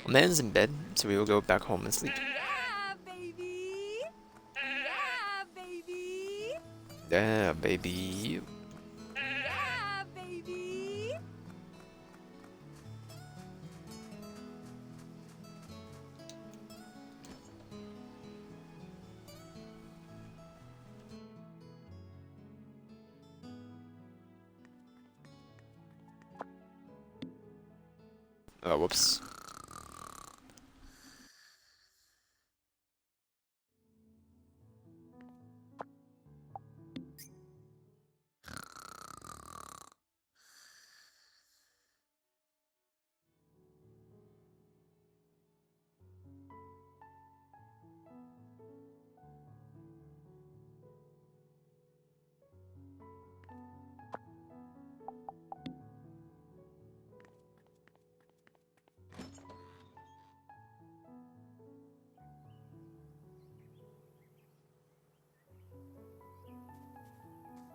Well, man's in bed, so we will go back home and sleep. Yeah, baby. Yeah, baby. Yeah, baby. Yeah, baby. Oh, whoops.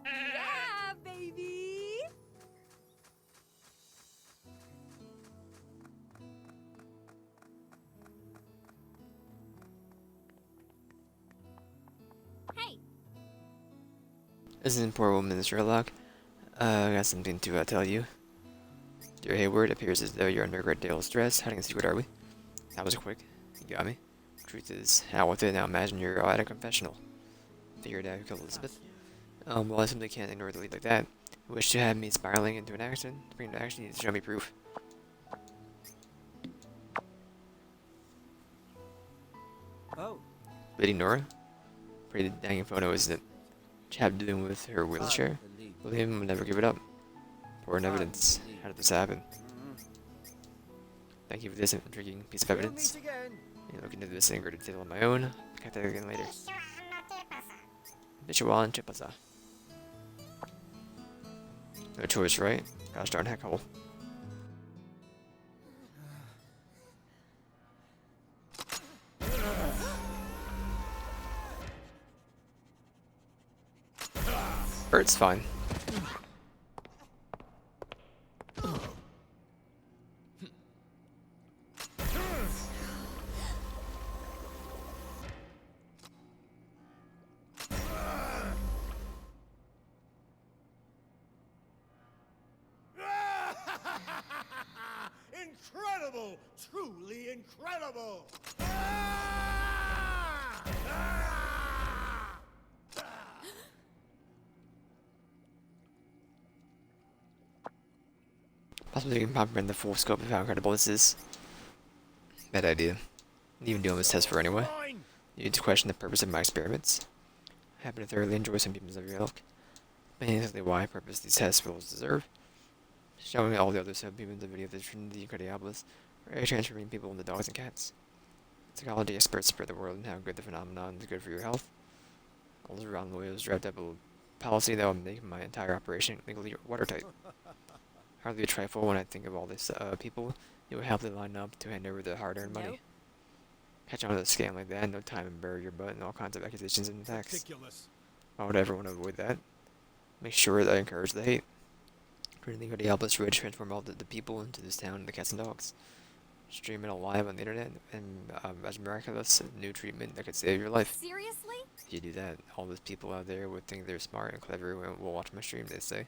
Yeah, baby. Hey. Isn't poor woman Sherlock? I got something to tell you. Dear Hayward, it appears as though you're under great deal of stress. Hiding a secret, are we? That was quick. You got me. Truth is, out with it. Now imagine you're at a confessional. Figured out who killed Elizabeth. Well, I simply can't ignore the lead like that. You wish to have me spiraling into an accident? To bring it to action, you need to show me proof. Oh, Lady Nora? Pretty danging photo, isn't it? Chap dealing with her hardly wheelchair? believe. William will never give it up. Important Hardly evidence. believe. How did this happen? Mm. Thank you for this intriguing piece of We'll evidence. meet again. I'll look into this in greater detail on my own. Cut that again later. Bishawan Chipasa. No choice, right? Gosh darn heck hole. Bert's fine. Incredible! Truly incredible! Ah! Ah! Possibly you can comprehend the full scope of how incredible this is. Bad idea. Even doing this test for anyway. Fine! You need to question the purpose of my experiments. I happen to thoroughly enjoy some people's of your ilk. But exactly why purpose these tests will deserve. Showing all the other subhumans the video of the Trinity Incredibilis, or transforming people into dogs and cats. Psychology experts spread the word on how good the phenomenon is good for your health. All those around the lawyers draft up a policy that will make my entire operation legally watertight. Hardly a trifle when I think of all these people you will happily line up to hand over the hard-earned Nope. money. Catch on to a scam like that, no time to bury your butt in all kinds of accusations and attacks. Ridiculous. Why would everyone avoid that? Make sure that I encourage the hate. Trinity could help us really transform all the people into this town into cats and dogs. Stream it all live on the internet and as miraculous new treatment that could save your life. Seriously? If you do that, all those people out there would think they're smart and clever and will watch my stream, they say.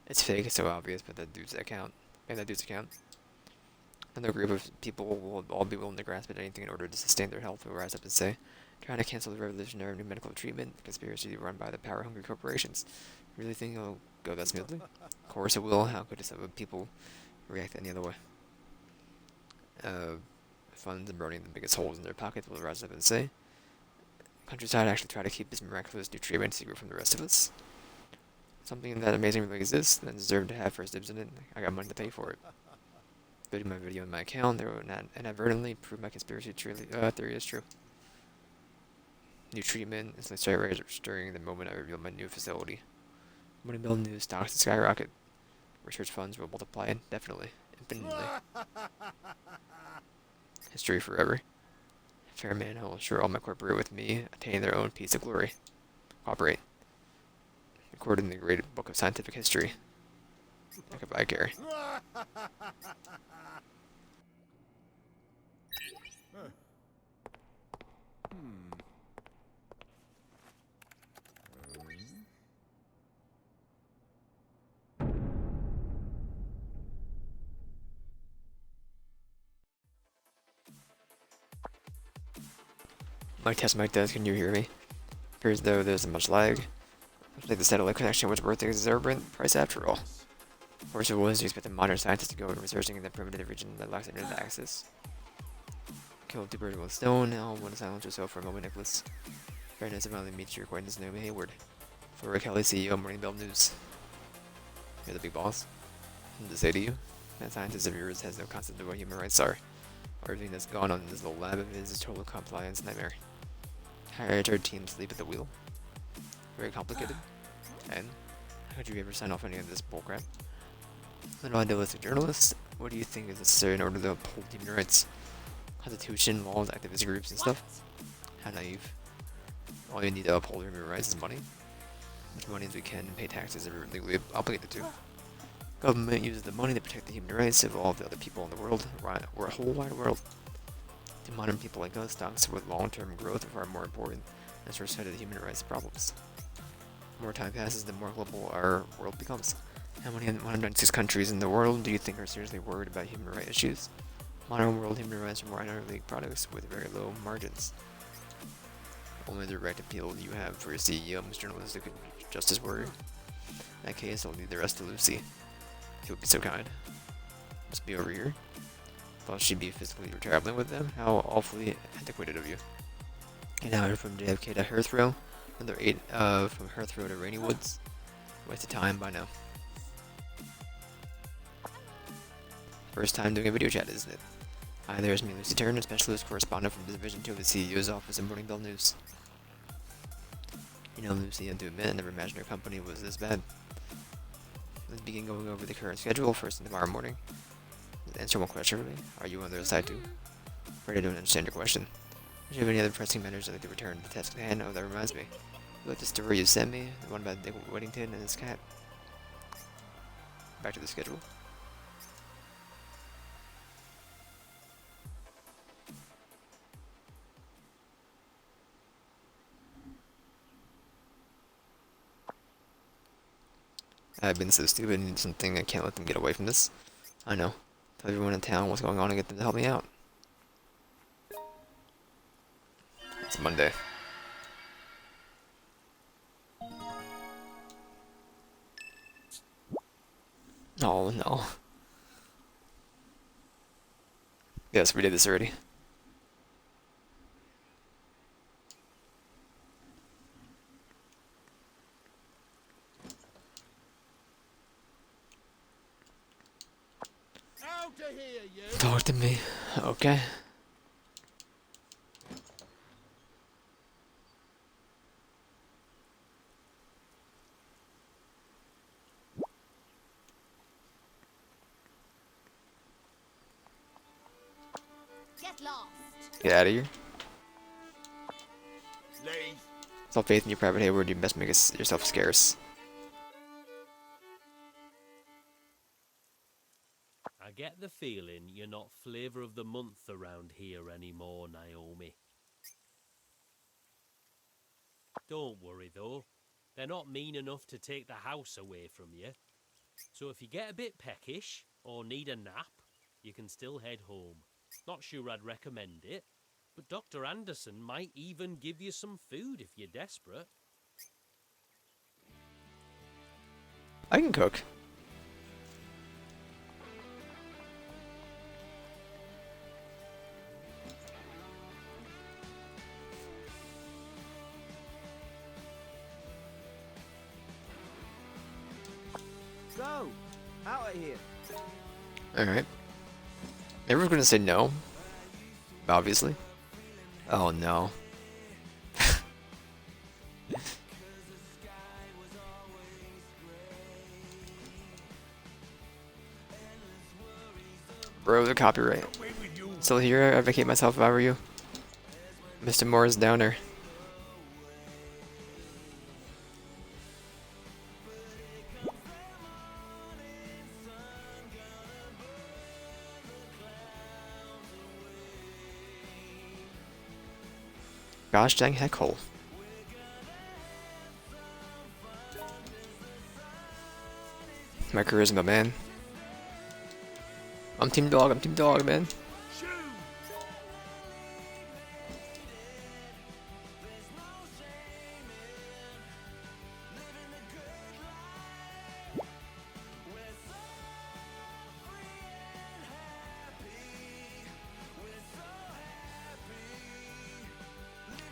It's fake, it's so obvious, but that dude's account. And that dude's account. Another group of people will all be willing to grasp at anything in order to sustain their health will rise up and say, trying to cancel the revolutionary new medical treatment, the conspiracy run by the power-hungry corporations. Really think it'll go that smoothly? Of course it will. How could some people react any other way? Funds and burning the biggest holes in their pockets will rise up and say, countryside actually try to keep this miraculous new treatment secret from the rest of us. Something that amazing really exists and deserve to have first dibs in it. I got money to pay for it. Putting my video in my account, they will not inadvertently prove my conspiracy theory is true. New treatment instantly started registering the moment I revealed my new facility. Money bill news stocks to skyrocket. Research funds will multiply indefinitely, infinitely. History forever. Fair man who will ensure all my cooperate with me attain their own piece of glory. Cooperate. Recorded in the great book of scientific history. Goodbye, Gary. Mic test, mic test, can you hear me? Appears as though there's much lag. Looks like the satellite connection was worth the exorbitant price after all. Of course it was, you expect a modern scientist to go researching in the primitive region that lacks internet access. Kill two birds with one stone. Now, want to silence yourself for a moment, Nicholas. Very nice to finally meet your acquaintance, Naomi Hayward. Flora Kelly, CEO, Morning Bell News. You're the big boss. Something to say to you? That scientist of yours has no concept of what human rights are. Everything that's gone on in this little lab of his is a total compliance nightmare. Hired our team sleep at the wheel. Very complicated. And how could you ever sign off any of this bullcrap? Little idealistic journalist, what do you think is necessary in order to uphold human rights? Constitution, laws, activist groups, and stuff? How naive. All you need to uphold human rights is money. As much money as we can and pay taxes that we're legally obligated to. Government uses the money to protect the human rights of all the other people in the world, or a whole wide world. To modern people like us, stocks with long-term growth are far more important as we're study the human rights problems. The more time passes, the more global our world becomes. How many 196 countries in the world do you think are seriously worried about human rights issues? Modern world human rights are more league products with very low margins. Only the direct appeal you have for your CEO is journalistic and just as worried. In that case, I'll leave the rest to Lucy. If you would be so kind. Must be over here. Thought she'd be physically traveling with them. How awfully antiquated of you. An hour from JFK to Heathrow. Another 8 from Heathrow to Rainy Woods. Waste of time by now. First time doing a video chat, isn't it? Hi, there's me, Lucy Turner, specialist correspondent from Division 2 of the CEO's office in Morning Bell News. You know, Lucy, I had to admit, I never imagined our company was this bad. Let's begin going over the current schedule first thing tomorrow morning. Answer one question for me. Are you on the other side too? Afraid I don't understand your question. Do you have any other pressing matters I'd like to return to the task at hand? Oh, that reminds me. About the story you sent me, the one about Dick Whittington and his cat. Back to the schedule. I've been so stupid and something I can't let them get away from this. I know. Tell everyone in town what's going on and get them to help me out. It's Monday. Oh no. Yes, we did this already. Out of here, you! Talk to me. Okay. Get lost. Get out of here. Leave. It's all faith in your private Hayward, you best make yourself scarce. I get the feeling you're not flavour of the month around here anymore, Naomi. Don't worry though, they're not mean enough to take the house away from you. So if you get a bit peckish or need a nap, you can still head home. Not sure I'd recommend it, but Dr. Anderson might even give you some food if you're desperate. I can cook. Go! Out of here! Alright. Everyone's gonna say no. Obviously. Oh no. Bro, the copyright. Still here, I advocate myself if I were you. Mr. Morris Downer. Gosh dang heck hole. My charisma, man. I'm team dog, man. Shoot!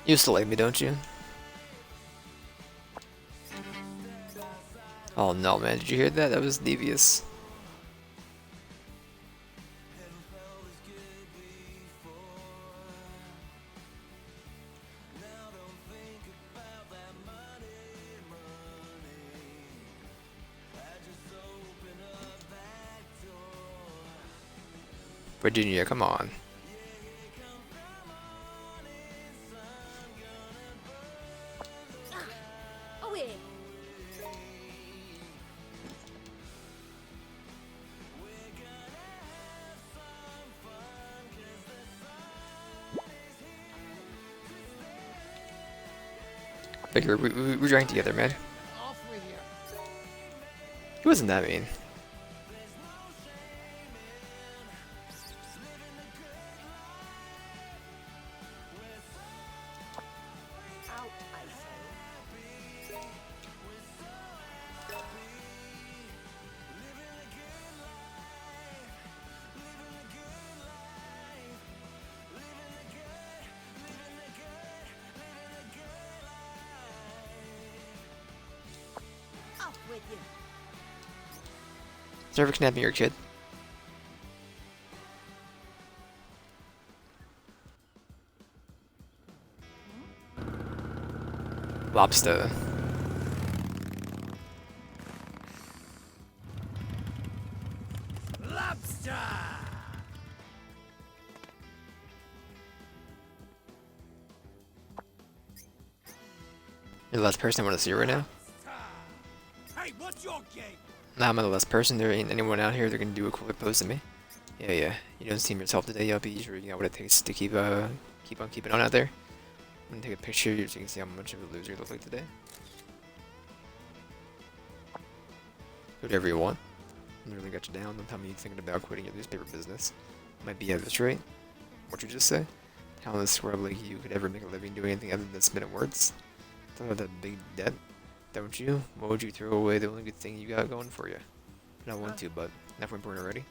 You still like me, don't you? Oh no, man, did you hear that? That was devious. Virginia, come on. Away. Figure we drank together, man. Off with you. He wasn't that mean. Out, I say. Off with you. Never kidnapping your kid. Lobster. Lobster! You're the last person I want to see right now. Hey, what's your game? Nah, I'm the last person. There ain't anyone out here that can do a cooler pose than me. Yeah. You don't seem yourself today, Yuppie. You sure you know what it takes to keep on keeping on out there. I'm gonna take a picture so you can see how much of a loser you look like today. Whatever you want. I really got you down. Don't tell me you're thinking about quitting your newspaper business. Might be at this rate. What'd you just say? How in this scrub like you could ever make a living doing anything other than spinning words? Talk about that big debt, don't you? Why would you throw away the only good thing you got going for you? I don't want to, but enough important already.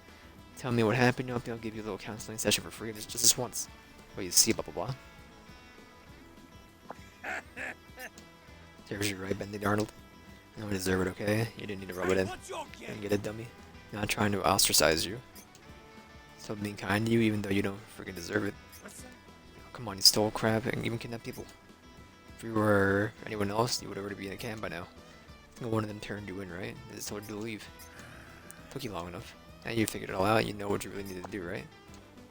Tell me what happened, I'll give you a little counseling session for free just this once. Well, you see, blah blah blah. There's your right, Benedict Arnold. I don't deserve it, okay? You didn't need to rub it Hey, in. what's your And game? get it, dummy. Not trying to ostracize you. Still being kind to you even though you don't freaking deserve it. Come on, you stole crap and even kidnapped people. If you were anyone else, you would already be in a camp by now. I think one of them turned you in, right? They just told you to leave. Took you long enough. Now you figured it all out, you know what you really need to do, right?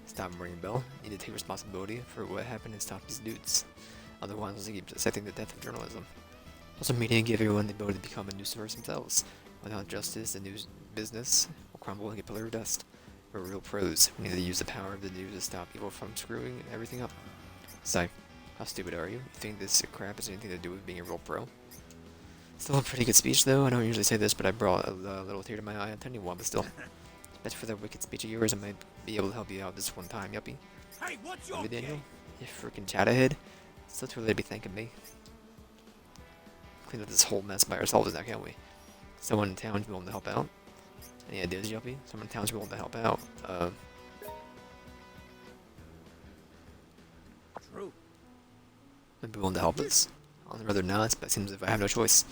Stop ringing bell. You need to take responsibility for what happened and stop these dudes. Otherwise, they keep accepting the death of journalism. Also, media give everyone the ability to become a news source themselves. Without justice, the news business will crumble and get pillar dust. We're real pros. We need to use the power of the news to stop people from screwing everything up. So, how stupid are you? You think this crap has anything to do with being a real pro? Still a pretty good speech, though. I don't usually say this, but I brought a little tear to my eye. I'm telling you one, but still. Bet for that wicked speech of yours, I might be able to help you out this one time, yuppie. Hey, what's your Love you, Daniel? game? You freaking chat-ahead. Still too late to be thanking me. Clean up this whole mess by ourselves now, can't we? Someone in town's willing to help out. Any ideas, yuppie? Someone in town's willing to help out. True. Might be willing to help us. I'd rather not, but it seems as if I have no choice.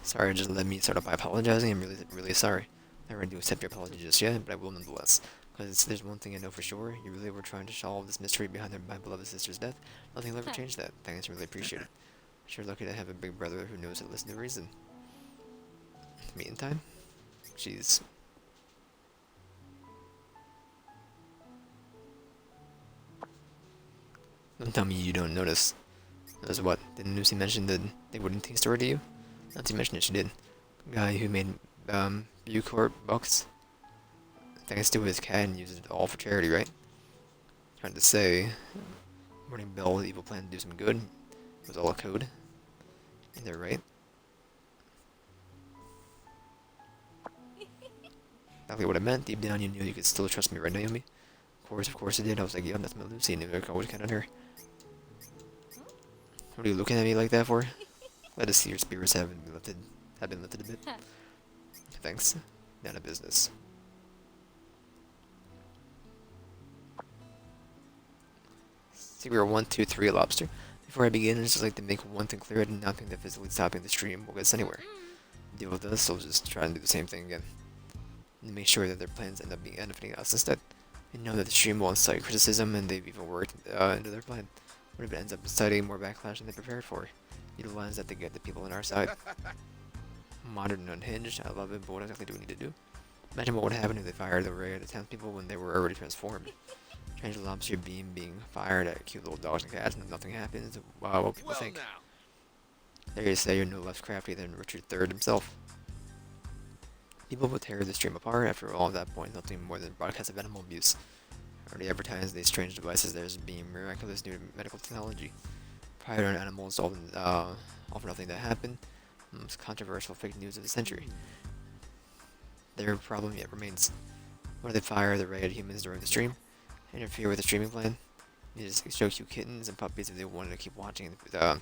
Sorry, just let me start off by apologizing. I'm really sorry. Not ready to accept your apology just yet, but I will nonetheless. Because there's one thing I know for sure. You really were trying to solve this mystery behind my beloved sister's death. Nothing will ever change that. Thanks, I really appreciate it. Sure lucky to have a big brother who knows to listen to reason. Meantime, jeez. Don't tell me you don't notice. Notice what? Didn't Lucy mention that they wouldn't take story to you? Not to mention it, she did. Guy who made Bucorp bucks. Thanks to his cat and uses it all for charity, right? Trying to say, Morning Bell, the evil plan to do some good. was all a code. And they're right. Exactly what I meant. Deep down, you knew you could still trust me, right, Naomi? Of course I did. I was like, yeah, that's my Lucy, and I could always count on her. What are you looking at me like that for? Let us see your spirits have been lifted a bit. Thanks. None of business. See, we were 1, 2, 3 lobster. Before I begin, I'd just like to make one thing clear. I do not think that physically stopping the stream will get us anywhere. Deal with us, so we'll just try and do the same thing again. And make sure that their plans end up benefiting us instead. They know that the stream will incite criticism, and they've even worked into their plan. What if it ends up inciting more backlash than they prepared for? Utilize that to get the people on our side. Modern and unhinged, I love it, but what exactly do we need to do? Imagine what would happen if they fired the ray at the townspeople when they were already transformed. Strange lobster beam being fired at cute little dogs and cats, and nothing happens. Wow, what people think. There you say you're no less crafty than Richard III himself. People will tear the stream apart. After all, at that point, nothing more than broadcast of animal abuse. Already advertised these strange devices as being miraculous new medical technology. Fired on animals, all for nothing to happen. Most controversial fake news of the century. Their problem yet remains. What if they fire the ray at humans during the stream? Interfere with the streaming plan? You just show cute kittens and puppies if they wanted to keep watching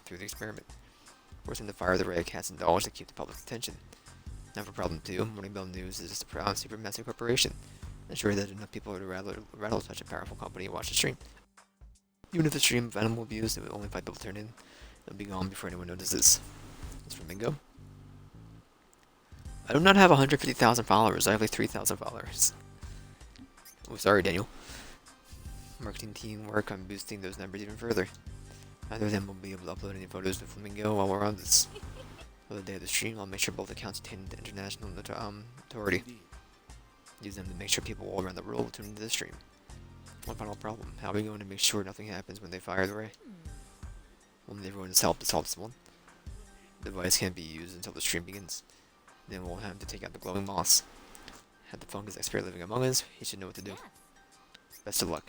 through the experiment. Force them to fire the ray at cats and dogs to keep the public's attention. Now for problem 2, Morning Bell News is just a supermassive corporation. Ensure that enough people to rattle such a powerful company and watch the stream. Even if the stream of animal abuse, it will only 5 people turn in. It'll be gone before anyone notices. It's from Bingo. I do not have 150,000 followers. I have like 3,000 followers. Oh, sorry, Daniel. Marketing team work on boosting those numbers even further. Neither of them will be able to upload any photos to Flamingo while we're on this. For the day of the stream, I'll make sure both accounts attain international authority. Use them to make sure people all around the world will tune into the stream. One final problem. How are we going to make sure nothing happens when they fire the ray? We'll need everyone's help to solve this one. The device can't be used until the stream begins. Then we'll have to take out the glowing moss. Have the fungus expert living among us. He should know what to do. Best of luck.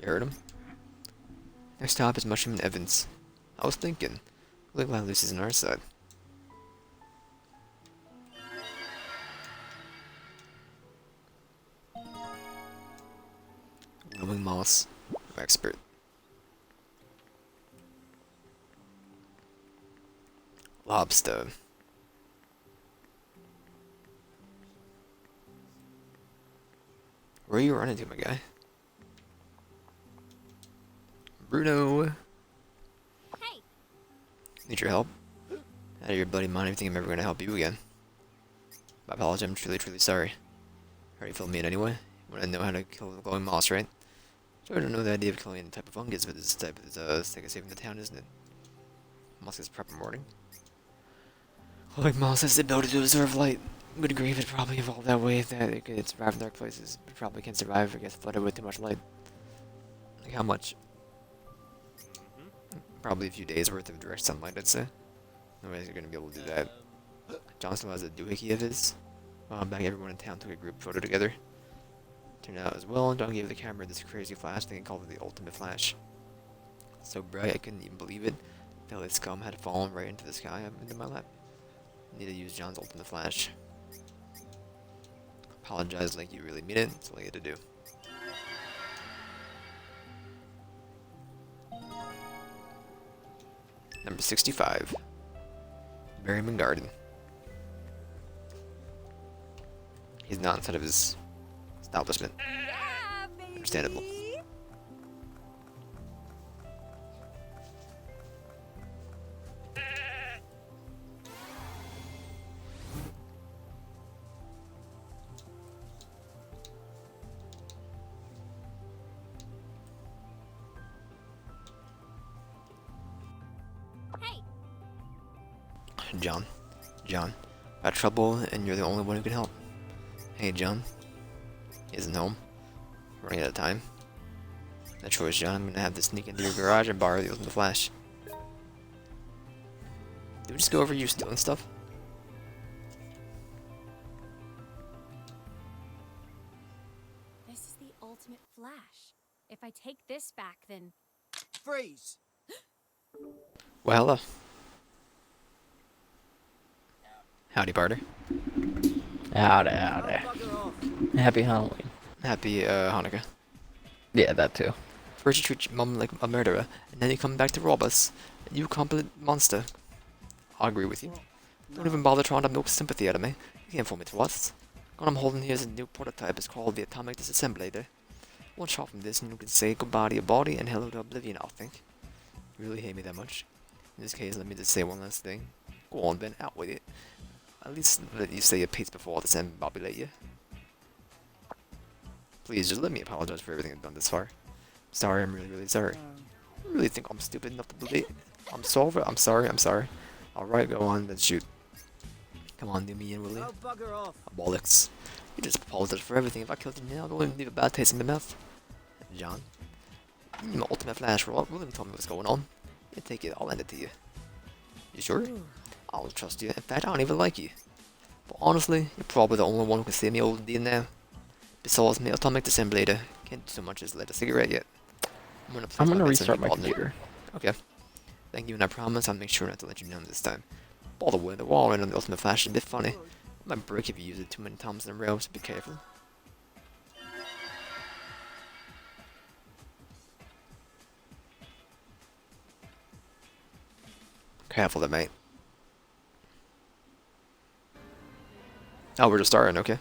You heard him? Next stop is Mushroom and Evans. I was thinking. Really glad Lucy's on our side. Glowing moss. Expert. Lobster. Where are you running to, my guy? Bruno! Hey! Need your help? Out of your bloody mind, I think I'm ever gonna help you again. I apologize, I'm truly sorry. Already filled me in anyway. You wanna know how to kill the glowing moss, right? So I don't know the idea of killing any type of fungus, but this type is stick of saving the town, isn't it? Moss is proper morning. Glowing moss has the ability to absorb light. Good grief, it probably evolved that way that it could survive in dark places, but probably can't survive if it gets flooded with too much light. Like how much? Probably a few days worth of direct sunlight, I'd say. Nobody's gonna be able to do that. Johnson has a doohickey of his. Back everyone in town took a group photo together. Turned out as well, John gave the camera this crazy flash thing and called it the ultimate flash. So bright I couldn't even believe it. Felt like scum had fallen right into the sky up into my lap. Need to use John's ultimate flash. Apologize like you really mean it, that's all you had to do. Number 65. Berryman Garden. He's not inside of his establishment. Yeah, baby! Understandable. Hey! John. Got trouble and you're the only one who can help. Hey, John. He isn't home. Running out of time. No choice, John. I'm gonna have to sneak into your garage and borrow the ultimate flash. Did we just go over you stealing stuff? ultimate flash. If I take this back, then Freeze! Well, hello. Howdy, Barter. Howdy, Oh, howdy. bugger off. Happy Halloween. Happy Hanukkah. Yeah, that too. First you treat your mum like a murderer, and then you come back to rob us. You complete monster. I agree with you. Don't even bother trying to milk sympathy out of me. You can't fool me twice. What I'm holding here is a new prototype. It's called the Atomic Disassemblator. One shot from this and you can say goodbye to your body and hello to oblivion, I think. You really hate me that much? In this case, let me just say one last thing. Go on, Ben, out with it. At least let you say your piece before I disambobulate you. Please, just let me apologize for everything I've done this far. Sorry, I'm really sorry. You really think I'm stupid enough to believe? I'm sorry. Alright, go on, then shoot. Come on, do me in, will you? Oh, bugger off. Bollocks. You just apologize for everything. If I killed you now, I wouldn't leave a bad taste in my mouth. John. You my ultimate flash roll. William told me what's going on. You take it, I'll end it to you. You sure? I'll trust you. In fact, I don't even like you. But honestly, you're probably the only one who can save me old deal now. Besides, my Atomic Disassemblator can't do so much as light a cigarette yet. I'm gonna restart my computer. Okay. Thank you, and I promise I'll make sure not to let you down this time. By the way, the wall on the Ultimate Flash is a bit funny. It might break if you use it too many times in a row, so be careful. Careful there, mate. Oh, we're just starting, okay.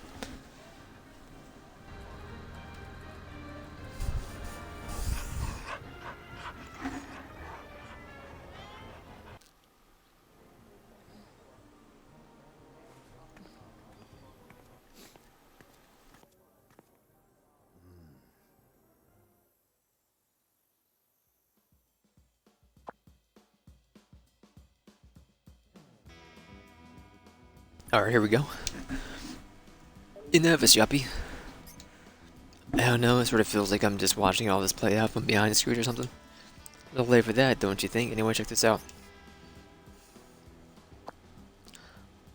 Alright, here we go. You nervous, yuppie? I don't know, it sort of feels like I'm just watching all this play out from behind the screen or something. A little late for that, don't you think? Anyway, check this out.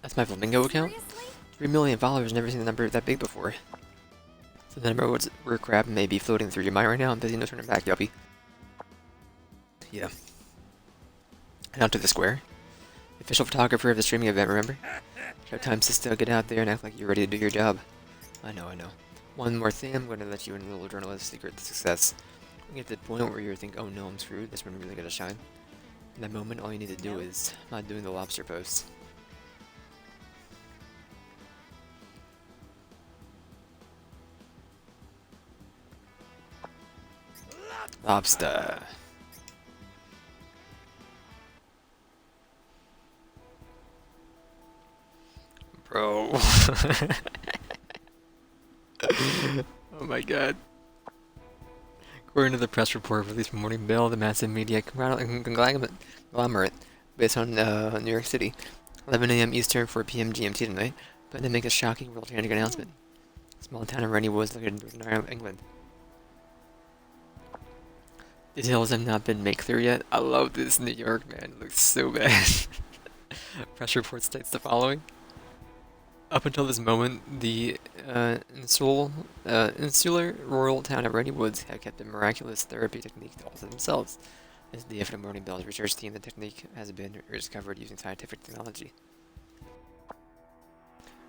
That's my Flamingo account. seriously? 3 million followers, never seen a number that big before. So the number of word crap may be floating through your mind right now. I'm busy no turning back, yuppie. Yeah. And out to the square. The official photographer of the streaming event, remember? Showtime sister, get out there and act like you're ready to do your job. I know. One more thing, I'm going to let you in a little journalist secret to success. When you get to the point where you think, oh no, I'm screwed, that's when you're really going to shine. In that moment, all you need to do is not doing the lobster pose. Lobster. Bro. Oh my god. According to the press report released from Morning Bill, the massive media conglomerate based on New York City, 11 a.m. Eastern, 4 p.m. GMT tonight, but to make a shocking world-changing announcement. Small town of Rennie Woods located in Northern Ireland, England. Details have not been made clear yet. I love this New York, man. It looks so bad. Press report states the following. Up until this moment, the insular rural town of Rennie Woods had kept a miraculous therapy technique all to themselves. As the Afternoon Morning Bell's research team, the technique has been rediscovered using scientific technology.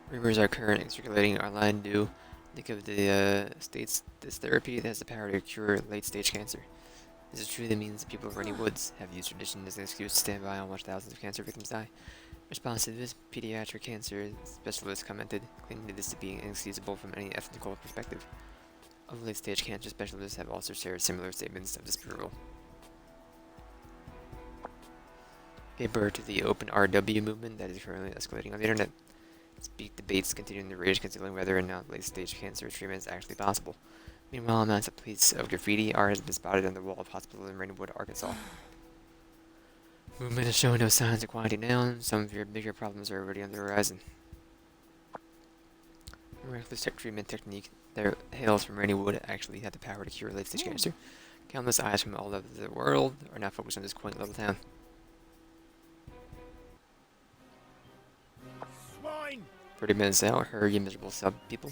Rumors are currently circulating online due to the states this therapy has the power to cure late-stage cancer. This is true. That means the people of Rennie Woods have used tradition as an excuse to stand by and watch thousands of cancer victims die. In response to this, pediatric cancer specialists commented, claiming this to be inexcusable from any ethical perspective. Other late-stage cancer specialists have also shared similar statements of disapproval. Paper to the Open RW movement that is currently escalating on the internet. Speak debates continuing to rage considering whether or not late-stage cancer treatment is actually possible. Meanwhile, a massive piece of graffiti art has been spotted on the wall of hospital in Rainwood, Arkansas. Movement is showing no signs of quieting down. Some of your bigger problems are already on the horizon. Miraculous treatment technique that hails from Rainwood actually had the power to cure late-stage cancer. Countless eyes from all over the world are now focused on this quaint little town. Swine! 30 minutes out, hurry, you miserable sub people.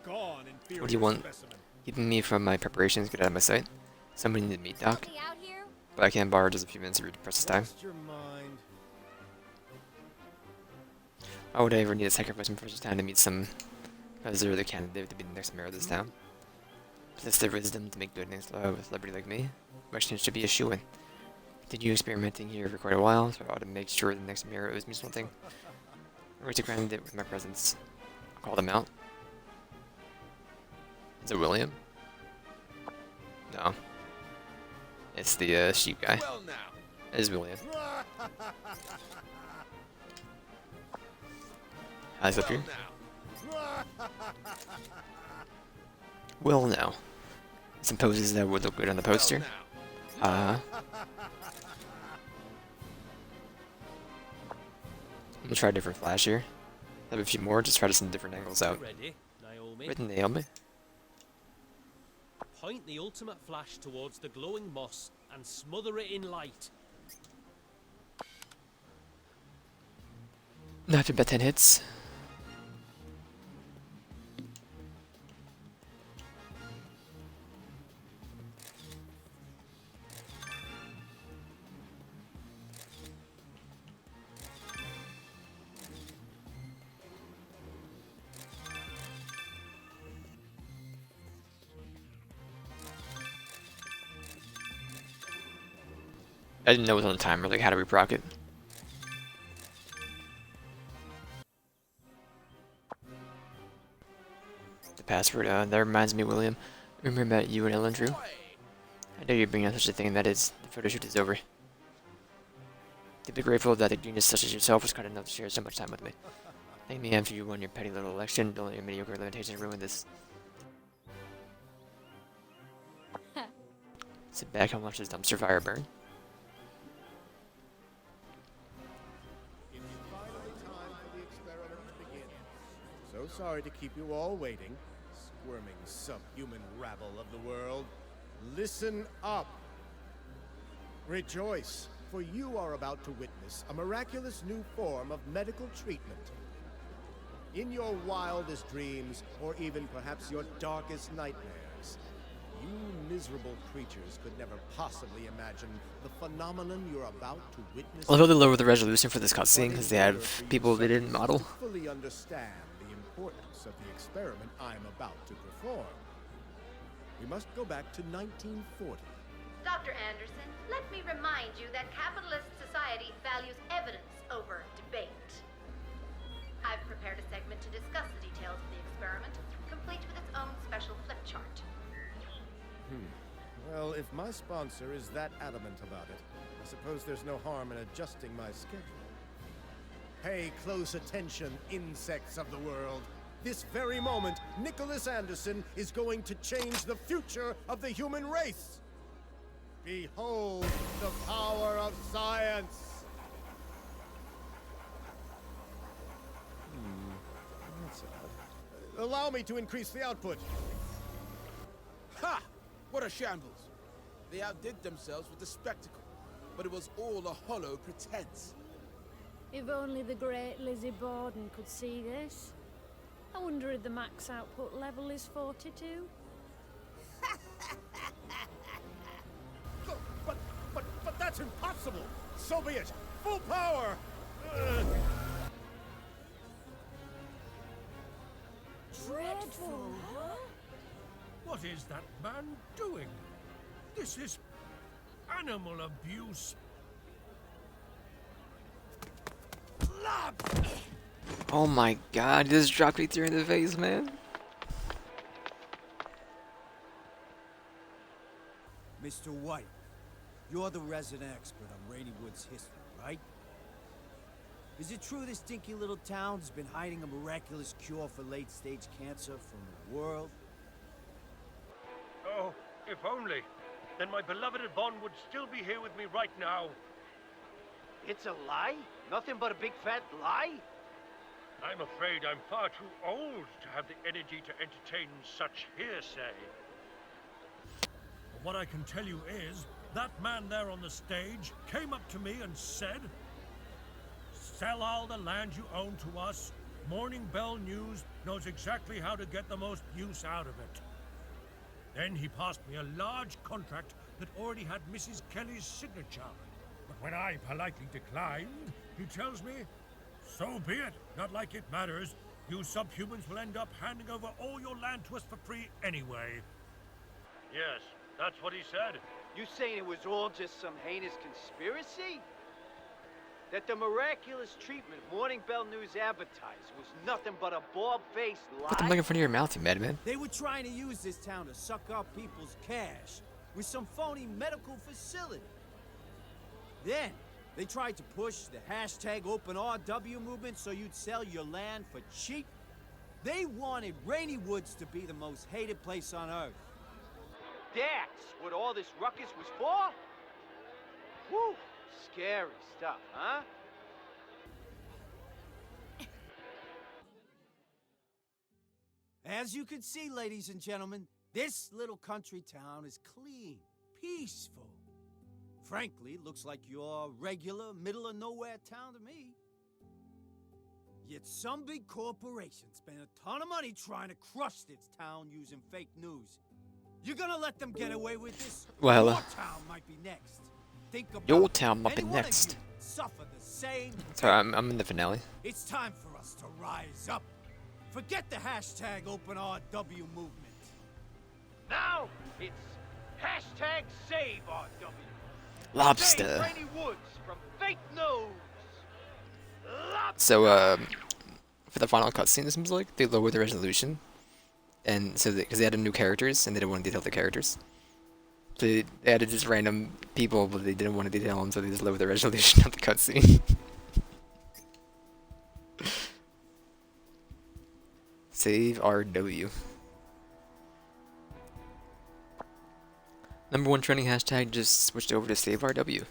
Gone, inferior What do you want? specimen. Keeping me from my preparations, get out of my sight. Somebody needed meat, Doc. Somebody out here? But I can borrow just a few minutes of your precious time. Lost your mind. Why would I ever need to sacrifice my precious time to meet some they're the candidate to be the next mayor of this town? Possess the wisdom to make good next law with a celebrity like me? My exchange should be a shoo-in. Continue experimenting here for quite a while, so I ought to make sure the next mayor owes me something. I'm going to candidate with my presence. I'll call them out. Is it William? No. It's the sheep guy. Well now. It is William. Eyes up Well here. now. Well, no. Some poses that would look good on the poster. Well now. I'm gonna try a different flash here. Have a few more, just try to send different angles out. Ready, Naomi? With Naomi. Point the ultimate flash towards the glowing moss and smother it in light. Not about 10 hits. I didn't know it was on the timer, like how do we proc it? The password, that reminds me, William. Remember about you and Ellen Drew? I know you're bringing up such a thing, that is, the photo shoot is over. To be grateful that a genius such as yourself was kind enough to share so much time with me. Thank me after you won your petty little election, don't let your mediocre limitations ruin this. Sit back and watch this dumpster fire burn. It's finally time for the experiment to begin. So sorry to keep you all waiting, squirming subhuman rabble of the world. Listen up. Rejoice, for you are about to witness a miraculous new form of medical treatment. In your wildest dreams, or even perhaps your darkest nightmares, you miserable creatures could never possibly imagine the phenomenon you're about to witness. Although they lowered the resolution for this cutscene because they have people they didn't model. Fully understand the importance of the experiment I'm about to perform. We must go back to 1940. Dr. Anderson, let me remind you that capitalist society values evidence over debate. I've prepared a segment to discuss the details of the experiment, complete with its own special flip chart. Well, if my sponsor is that adamant about it, I suppose there's no harm in adjusting my schedule. Pay close attention, insects of the world. This very moment, Nicholas Anderson is going to change the future of the human race. Behold the power of science. That's odd. Allow me to increase the output. Ha! What a shambles. They outdid themselves with the spectacle, but it was all a hollow pretense. If only the great Lizzie Borden could see this. I wonder if the max output level is 42? But that's impossible! So be it! Full power! Dreadful, huh? What is that man doing? This is animal abuse. Oh my god, this dropped me through in the face, man. Mr. White, you're the resident expert on Rainy Woods history, right? Is it true this dinky little town has been hiding a miraculous cure for late-stage cancer from the world? Oh, if only. Then my beloved Yvonne would still be here with me right now. It's a lie? Nothing but a big fat lie? I'm afraid I'm far too old to have the energy to entertain such hearsay. What I can tell you is, that man there on the stage came up to me and said, "Sell all the land you own to us, Morning Bell News knows exactly how to get the most use out of it. Then he passed me a large contract that already had Mrs. Kelly's signature. But when I politely declined, he tells me, so be it, not like it matters. You subhumans will end up handing over all your land to us for free anyway. Yes, that's what he said. You saying it was all just some heinous conspiracy? That the miraculous treatment Morning Bell News advertised was nothing but a bald-faced lie? Put the mic in front of your mouth, you madman. They were trying to use this town to suck up people's cash with some phony medical facility. Then, they tried to push the hashtag OpenRW movement so you'd sell your land for cheap. They wanted Rainy Woods to be the most hated place on Earth. That's what all this ruckus was for? Whew, scary stuff, huh? As you can see, ladies and gentlemen, this little country town is clean, peaceful. Frankly, looks like your regular, middle-of-nowhere town to me. Yet some big corporation spent a ton of money trying to crush this town using fake news. You're gonna let them get away with this? Well, your town might be next. Think about your town might be any one of next. you suffer the same. Sorry, I'm in the finale. It's time for us to rise up. Forget the hashtag OpenRW movement. Now, it's hashtag SaveRW. Lobster. Save Rainy Woods from fake news. Lobster. So, for the final cutscene, it seems like they lowered the resolution, and so because they added new characters and they didn't want to detail the characters, so they added just random people, but they didn't want to detail them, so they just lowered the resolution of the cutscene. Save RW. #1 trending hashtag just switched over to Save RW.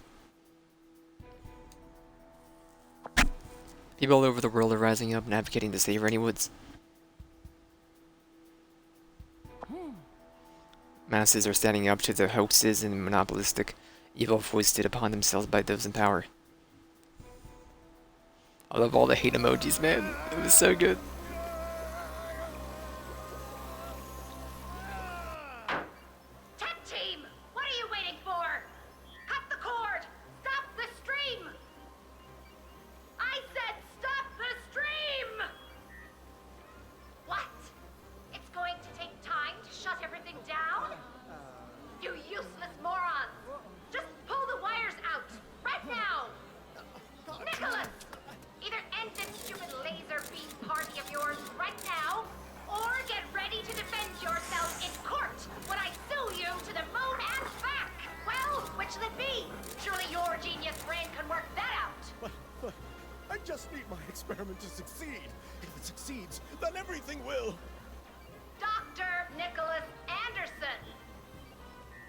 People all over the world are rising up and advocating to save Rainy Woods. Masses are standing up to the hoaxes and monopolistic evil foisted upon themselves by those in power. I love all the hate emojis, man. It was so good. Tech team, what are you waiting for? Cut the cord! Stop the stream! I said stop the stream! What? It's going to take time to shut everything down? You useless morons! Just pull the wires out! Right now! Nicholas! Either end this stupid laser beam party of yours right now, or get ready to defend yourself in court when I sue you to the moon and back! Well, which will it be? Surely your genius brain can work that out! But I just need my experiment to succeed. If it succeeds, then everything will. Dr. Nicholas Anderson!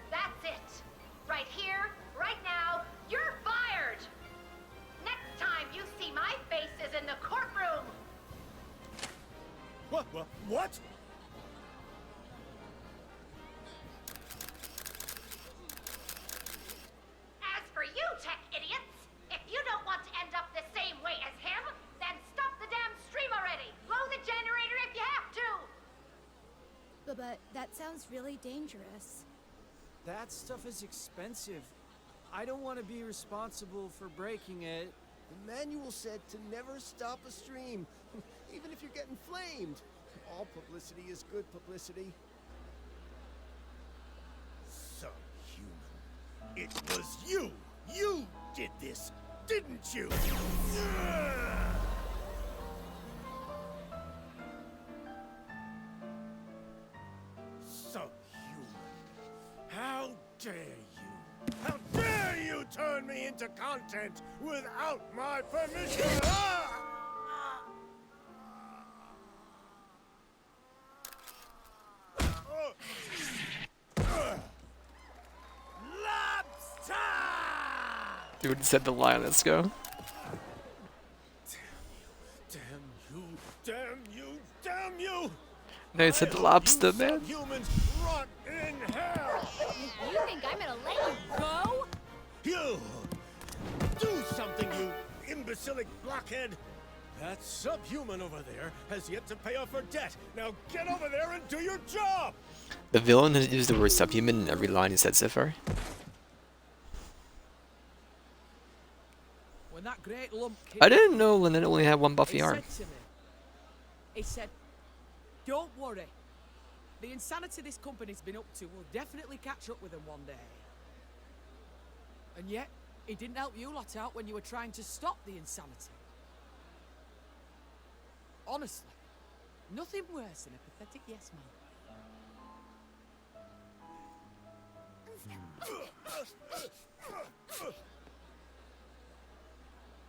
That's it. Right here, right now, you're fired! Next time you see my face is in the courtroom! What? As for you, tech idiots, if you don't want to end up the same way as him, then stop the damn stream already! Blow the generator if you have to! But that sounds really dangerous. That stuff is expensive. I don't want to be responsible for breaking it. The manual said to never stop a stream, even if you're getting flamed. All publicity is good publicity. Subhuman. It was you! You did this, didn't you? Subhuman. How dare you? How dare you turn me into content without my permission? Lobster! Dude said the line, let's go. Damn you! Damn you! Damn you! No, it said the lobster, man. Humans rot in hell! You think I'm gonna let you go? You! Do something, you imbecilic blockhead! That subhuman over there has yet to pay off her debt. Now get over there and do your job! The villain has used the word subhuman in every line he said so far. When that great lump came I didn't know Lynette only had one buffy he arm. said to me, he said, "Don't worry. The insanity this company's been up to will definitely catch up with them one day." And yet, he didn't help you lot out when you were trying to stop the insanity. Honestly, nothing worse than a pathetic yes man.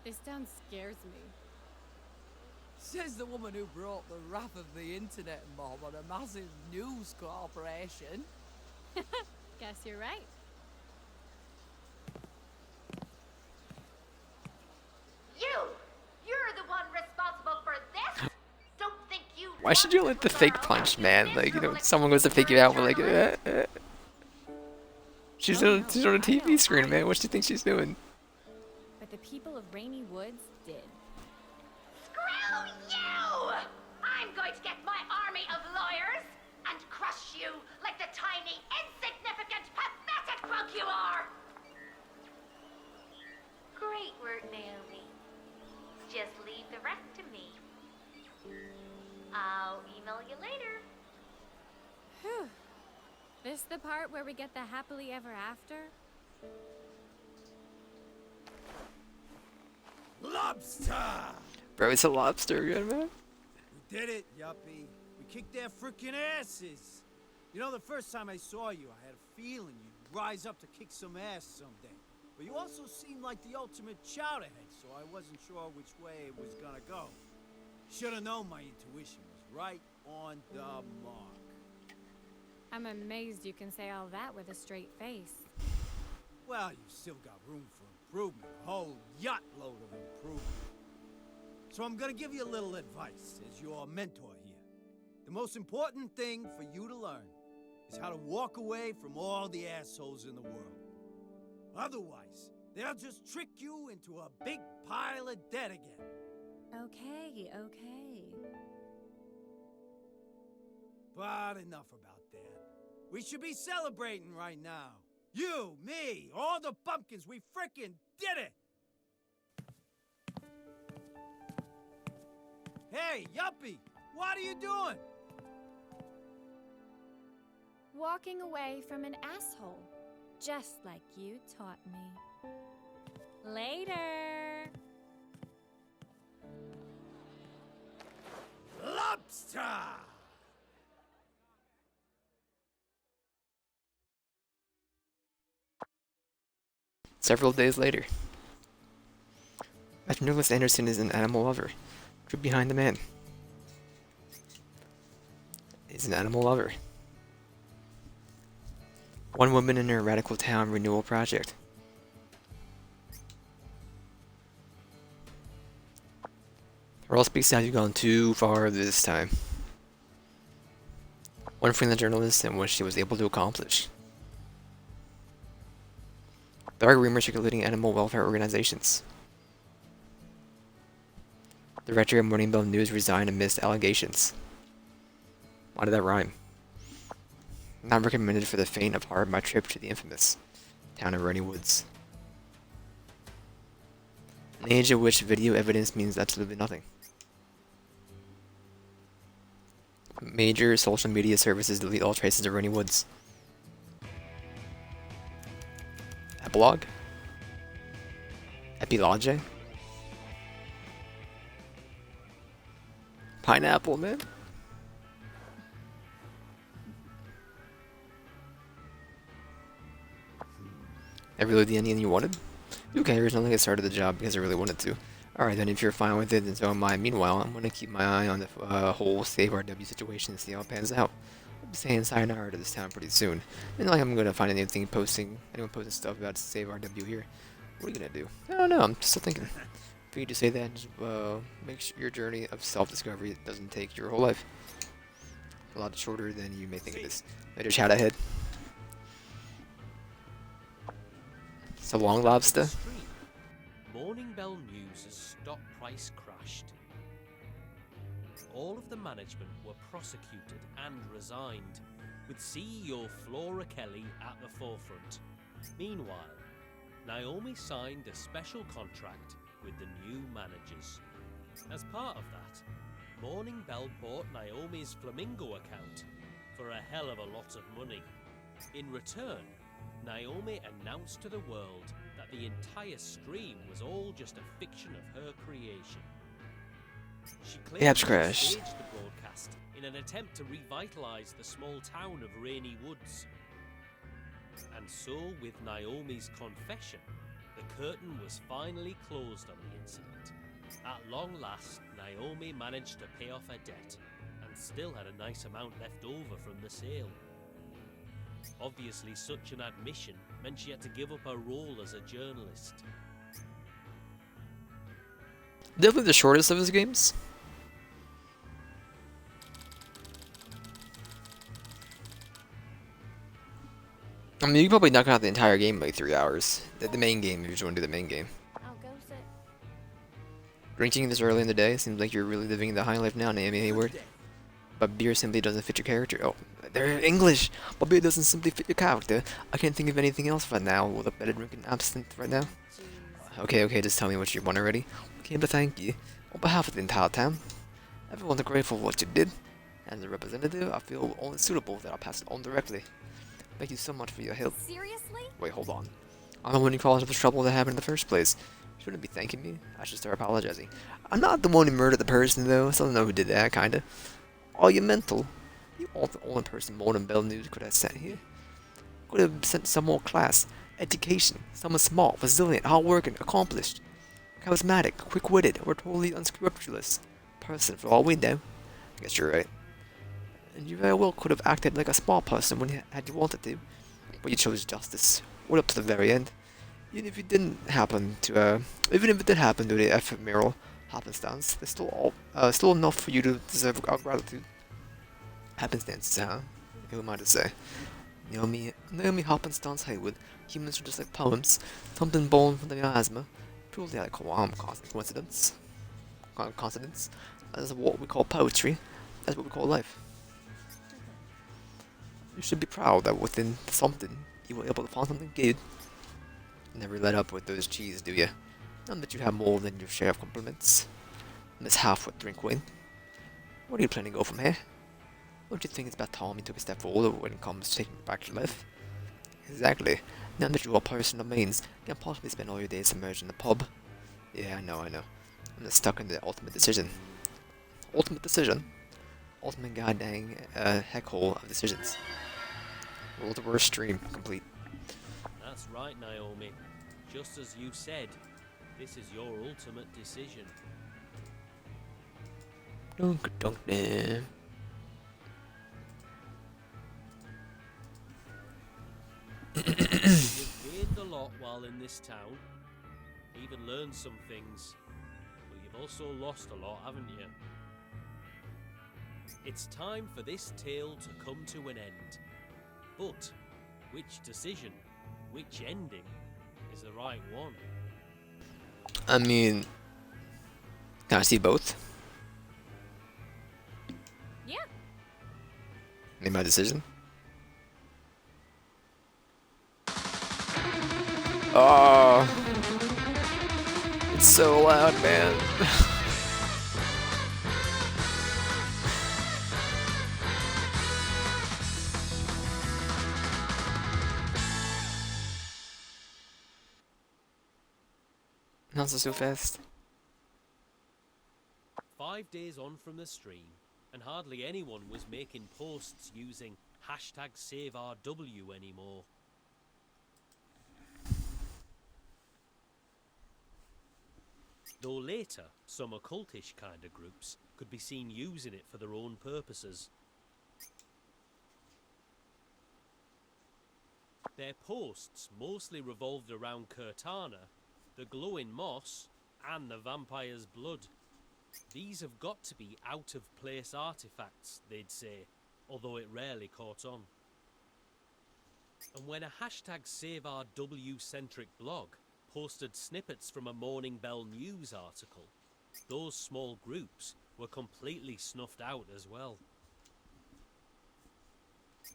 This town scares me. Says the woman who brought the wrath of the internet mob on a massive news corporation. Guess you're right. You're the one responsible for this? Don't think you... Why should you let the fake punch, man? Like, you know, someone goes to fake you out, we're like, She's on a TV screen, man. What do you think she's doing? But the people of Rainy Woods did. Screw you! I'm going to get my army of lawyers and crush you like the tiny, insignificant, pathetic bug you are! Great work, Naomi. Just leave the rest to me. I'll email you later. Whew. This the part where we get the happily ever after? Lobster! Bro, it's a lobster again, man. We did it, Yuppie. We kicked their frickin' asses. You know, the first time I saw you, I had a feeling you'd rise up to kick some ass someday. But you also seemed like the ultimate chowderhead, so I wasn't sure which way it was gonna go. Should have known my intuition was right on the mark. I'm amazed you can say all that with a straight face. Well, you've still got room for improvement, a whole yacht load of improvement. So I'm gonna give you a little advice as your mentor here. The most important thing for you to learn is how to walk away from all the assholes in the world. Otherwise, they'll just trick you into a big pile of debt again. Okay, okay. But enough about that. We should be celebrating right now. You, me, all the bumpkins, we frickin' did it! Hey, Yuppie, what are you doing? Walking away from an asshole, just like you taught me. Later! Lobster! Several days later. Dr. Nicholas Anderson is an animal lover. Truth behind the man. He's an animal lover. One woman in her radical town renewal project. Earl speaks out, you've gone too far this time. One freelance journalist and what she was able to accomplish. Dark rumors circulating animal welfare organizations. The rector of Morning Bell News resigned amidst allegations. Why did that rhyme? Not recommended for the faint of heart, my trip to the infamous town of Rainy Woods. An age in which video evidence means absolutely nothing. Major social media services delete all traces of Rainy Woods. Epilogue? Epilogue? Pineapple, man. I really the ending you wanted? Who cares? I only get started the job because I really wanted to. Alright then, if you're fine with it, then so am I. Meanwhile, I'm gonna keep my eye on the whole Save RW situation and see how it pans out. I'll be saying sayonara to this town pretty soon. And like I'm gonna find anyone posting stuff about Save RW here. What are you gonna do? I don't know, I'm still thinking. For you to say that, just make sure your journey of self-discovery doesn't take your whole life. A lot shorter than you may think it is. Later, chat ahead. So long, lobster. Morning Bell News' stock price crashed. all of the management were prosecuted and resigned, with CEO Flora Kelly at the forefront. Meanwhile, Naomi signed a special contract with the new managers. As part of that, Morning Bell bought Naomi's Flamingo account for a hell of a lot of money. In return, Naomi announced to the world that the entire stream was all just a fiction of her creation. She claimed Apps she crashed. staged the broadcast in an attempt to revitalize the small town of Rainy Woods. And so, with Naomi's confession, the curtain was finally closed on the incident. At long last, Naomi managed to pay off her debt, and still had a nice amount left over from the sale. Obviously, such an admission meant she had to give up her role as a journalist. Definitely the shortest of his games. I mean, you can probably knock out the entire game in like 3 hours. The main game, if you just want to do the main game. I'll go sit. Drinking this early in the day seems like you're really living the high life now, Naomi Hayward. But beer simply doesn't fit your character. Oh, they're English! But beer doesn't simply fit your character. I can't think of anything else right now with a better drinking absinthe right now. Okay, just tell me what you want already. Okay, but thank you. On behalf of the entire town, everyone's grateful for what you did. As a representative, I feel only suitable that I'll pass it on directly. Thank you so much for your help. Seriously? Wait, hold on. I'm the one who caused all the trouble that happened in the first place. You shouldn't be thanking me. I should start apologizing. I'm not the one who murdered the person, though, so I don't know who did that, kinda. Are you mental? You aren't the only person Morning Bell News could have sent here. Could have sent some more class, education, someone smart, resilient, hardworking, accomplished, charismatic, quick-witted, or totally unscrupulous person, for all we know. I guess you're right. And you very well could have acted like a smart person when you had you wanted to, but you chose justice, right up to the very end. Even if it did happen to the ephemeral happenstance, there's still enough for you to deserve our gratitude. Happenstances, huh? Who am I to say? Naomi Happenstance Hayward. Humans are just like poems, something born from the miasma. Purely like coincidence. Coincidence. That's what we call poetry. That's what we call life. You should be proud that within something, you were able to find something good. Never let up with those cheese, do you? Not that you have more than your share of compliments. Miss Halfwit Drinkwing. Where are you planning to go from here? Don't you think it's about time you took a step forward when it comes to taking back your life? Exactly. Now that you are a person of means, you can possibly spend all your days submerged in the pub. Yeah, I know. I'm just stuck in the ultimate decision. Ultimate decision? Ultimate goddamn heck hole of decisions. World War stream complete. That's right, Naomi. Just as you said, this is your ultimate decision. Dunk dunk nah. You've gained a lot while in this town. Even learned some things. But you've also lost a lot, haven't you? It's time for this tale to come to an end. But which decision, which ending, is the right one? I mean, can I see both? Yeah. Made my decision. Oh, it's so loud, man. Not so fast. 5 days on from the stream, and hardly anyone was making posts using #SaveRW anymore. Though later, some occultish kind of groups could be seen using it for their own purposes. Their posts mostly revolved around Cortana, the glowing moss, and the vampire's blood. These have got to be out-of-place artifacts, they'd say, although it rarely caught on. And when a #SaveRW-centric blog posted snippets from a Morning Bell News article, those small groups were completely snuffed out as well.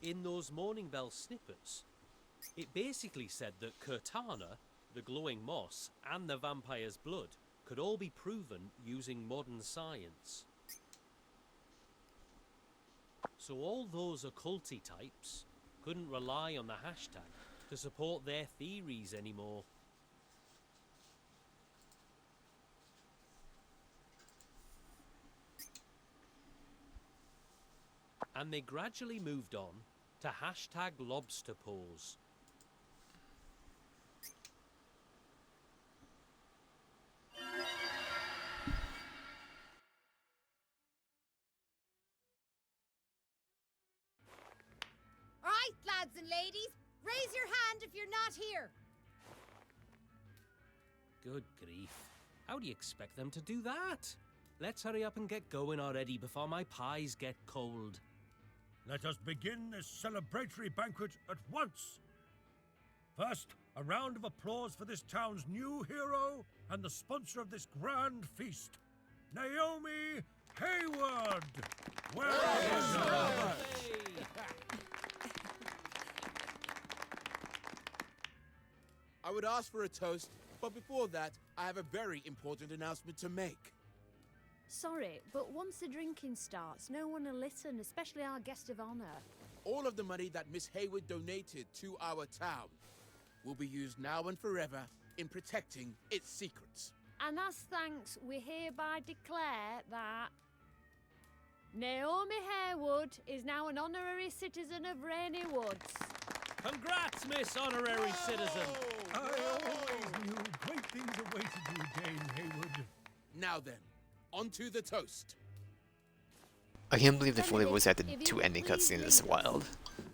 In those Morning Bell snippets, it basically said that Cortana, the glowing moss, and the vampire's blood could all be proven using modern science. So all those occulty types couldn't rely on the hashtag to support their theories anymore. And they gradually moved on to hashtag lobster pose. All right, lads and ladies, raise your hand if you're not here. Good grief. How do you expect them to do that? Let's hurry up and get going already before my pies get cold. Let us begin this celebratory banquet at once. First, a round of applause for this town's new hero and the sponsor of this grand feast, Naomi Hayward. Well I would ask for a toast, but before that, I have a very important announcement to make. Sorry, but once the drinking starts, no one will listen, especially our guest of honor. All of the money that Miss Hayward donated to our town will be used now and forever in protecting its secrets. And as thanks, we hereby declare that Naomi Harewood is now an honorary citizen of Rainy Woods. Congrats, Miss Honorary Citizen! I always knew great things awaited you, Dame Hayward. Now then, on to the toast. I can't believe the Foley voice acted two ending cutscenes. This is wild.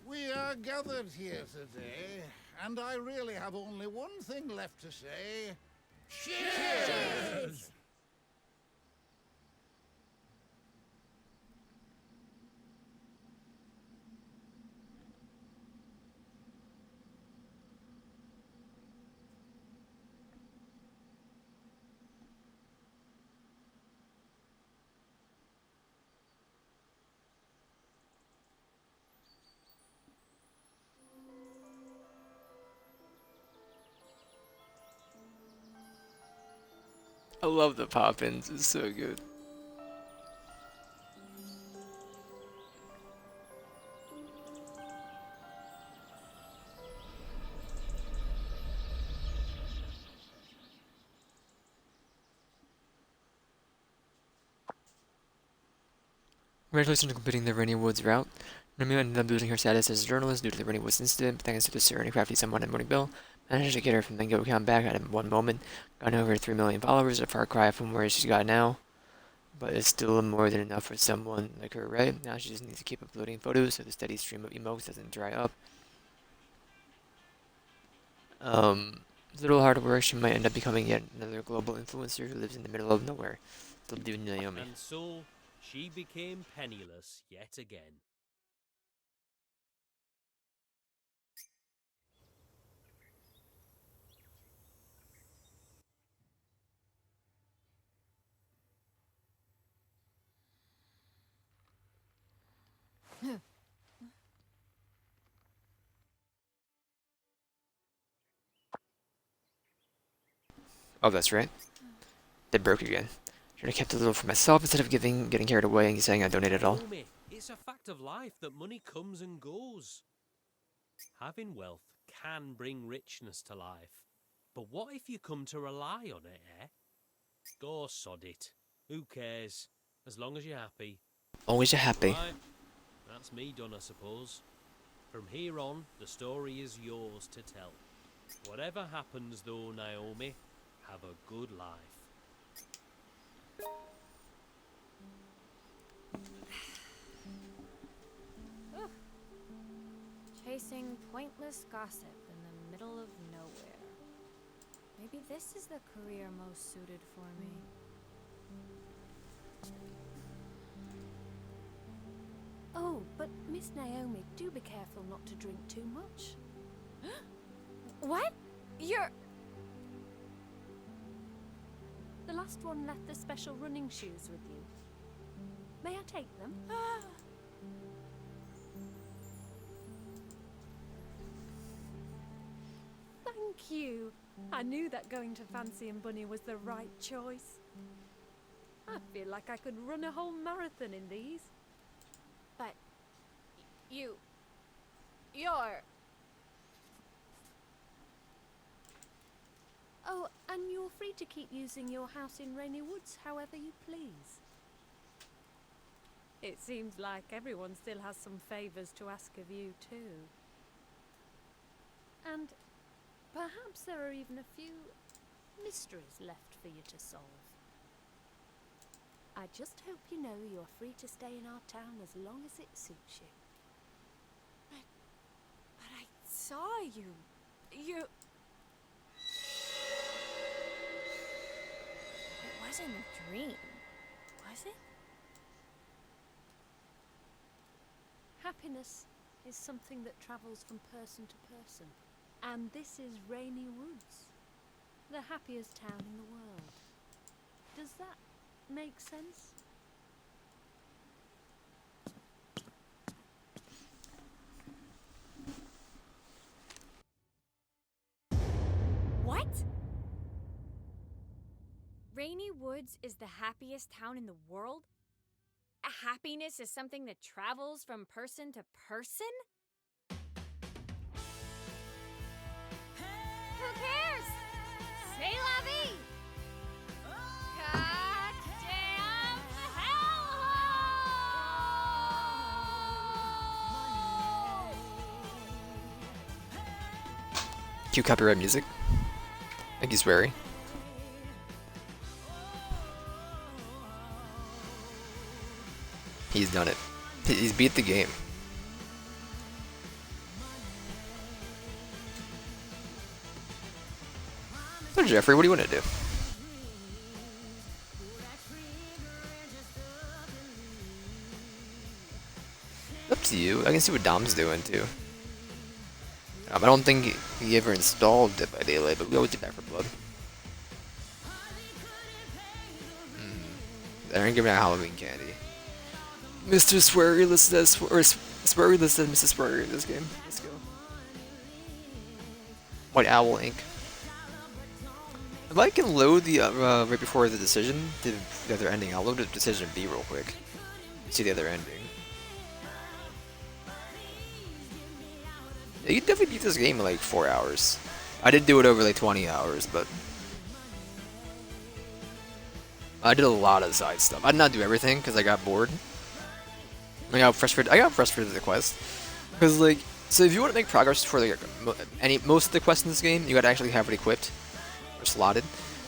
We are gathered here today, and I really have only one thing left to say. Cheers! I love the pop-ins. It's so good. Congratulations on completing the Rainy Woods route. Naomi ended up losing her status as a journalist due to the Rainy Woods incident, but thanks to the Serene crafty someone at Morning Bell, managed to get her from the Go account back at one moment, gotten over 3 million followers, a far cry from where she's got now. But it's still more than enough for someone like her, right? Now she just needs to keep uploading photos so the steady stream of emotes doesn't dry up. With a little hard work, she might end up becoming yet another global influencer who lives in the middle of nowhere. Still doing Naomi. And so, she became penniless yet again. Oh, that's right. They broke again. Should have kept a little for myself instead of getting carried away and saying I donated it all. Naomi, it's a fact of life that money comes and goes. Having wealth can bring richness to life. But what if you come to rely on it, eh? Go sod it. Who cares? As long as you're happy. Always you're happy. Right. That's me done, I suppose. From here on, the story is yours to tell. Whatever happens though, Naomi, have a good life. Chasing pointless gossip in the middle of nowhere. Maybe this is the career most suited for me. Oh, but Miss Naomi, do be careful not to drink too much. What? You're... The last one left the special running shoes with you. May I take them? Thank you. I knew that going to Fancy and Bunny was the right choice. I feel like I could run a whole marathon in these. But you're... Oh, and you're free to keep using your house in Rainy Woods however you please. It seems like everyone still has some favours to ask of you too. And perhaps there are even a few mysteries left for you to solve. I just hope you know you're free to stay in our town as long as it suits you. But I saw you. It wasn't a dream, was it? Happiness is something that travels from person to person. And this is Rainy Woods, the happiest town in the world. Does that make sense? What? Rainy Woods is the happiest town in the world? Happiness is something that travels from person to person? Who cares? C'est la vie! Goddamn hellhole! Cue copyright music. Thank you, Swery. He's done it. He's beat the game. So Jeffrey, what do you want to do? Up to you. I can see what Dom's doing too. I don't think he ever installed Dead by Daylight, but we always do Back 4 Blood. They aren't giving out Halloween candy. Mr. Swery listed as Swery listed as Mrs. Swery in this game. Let's go. White Owl Inc. If I can load the right before the decision, the other ending, I'll load the decision B real quick. See the other ending. Yeah, you can definitely beat this game in like 4 hours. I did do it over like 20 hours, but I did a lot of side stuff. I did not do everything because I got bored. I got frustrated with the quest because like, so if you want to make progress for like most of the quests in this game, you got to actually have it equipped or slotted.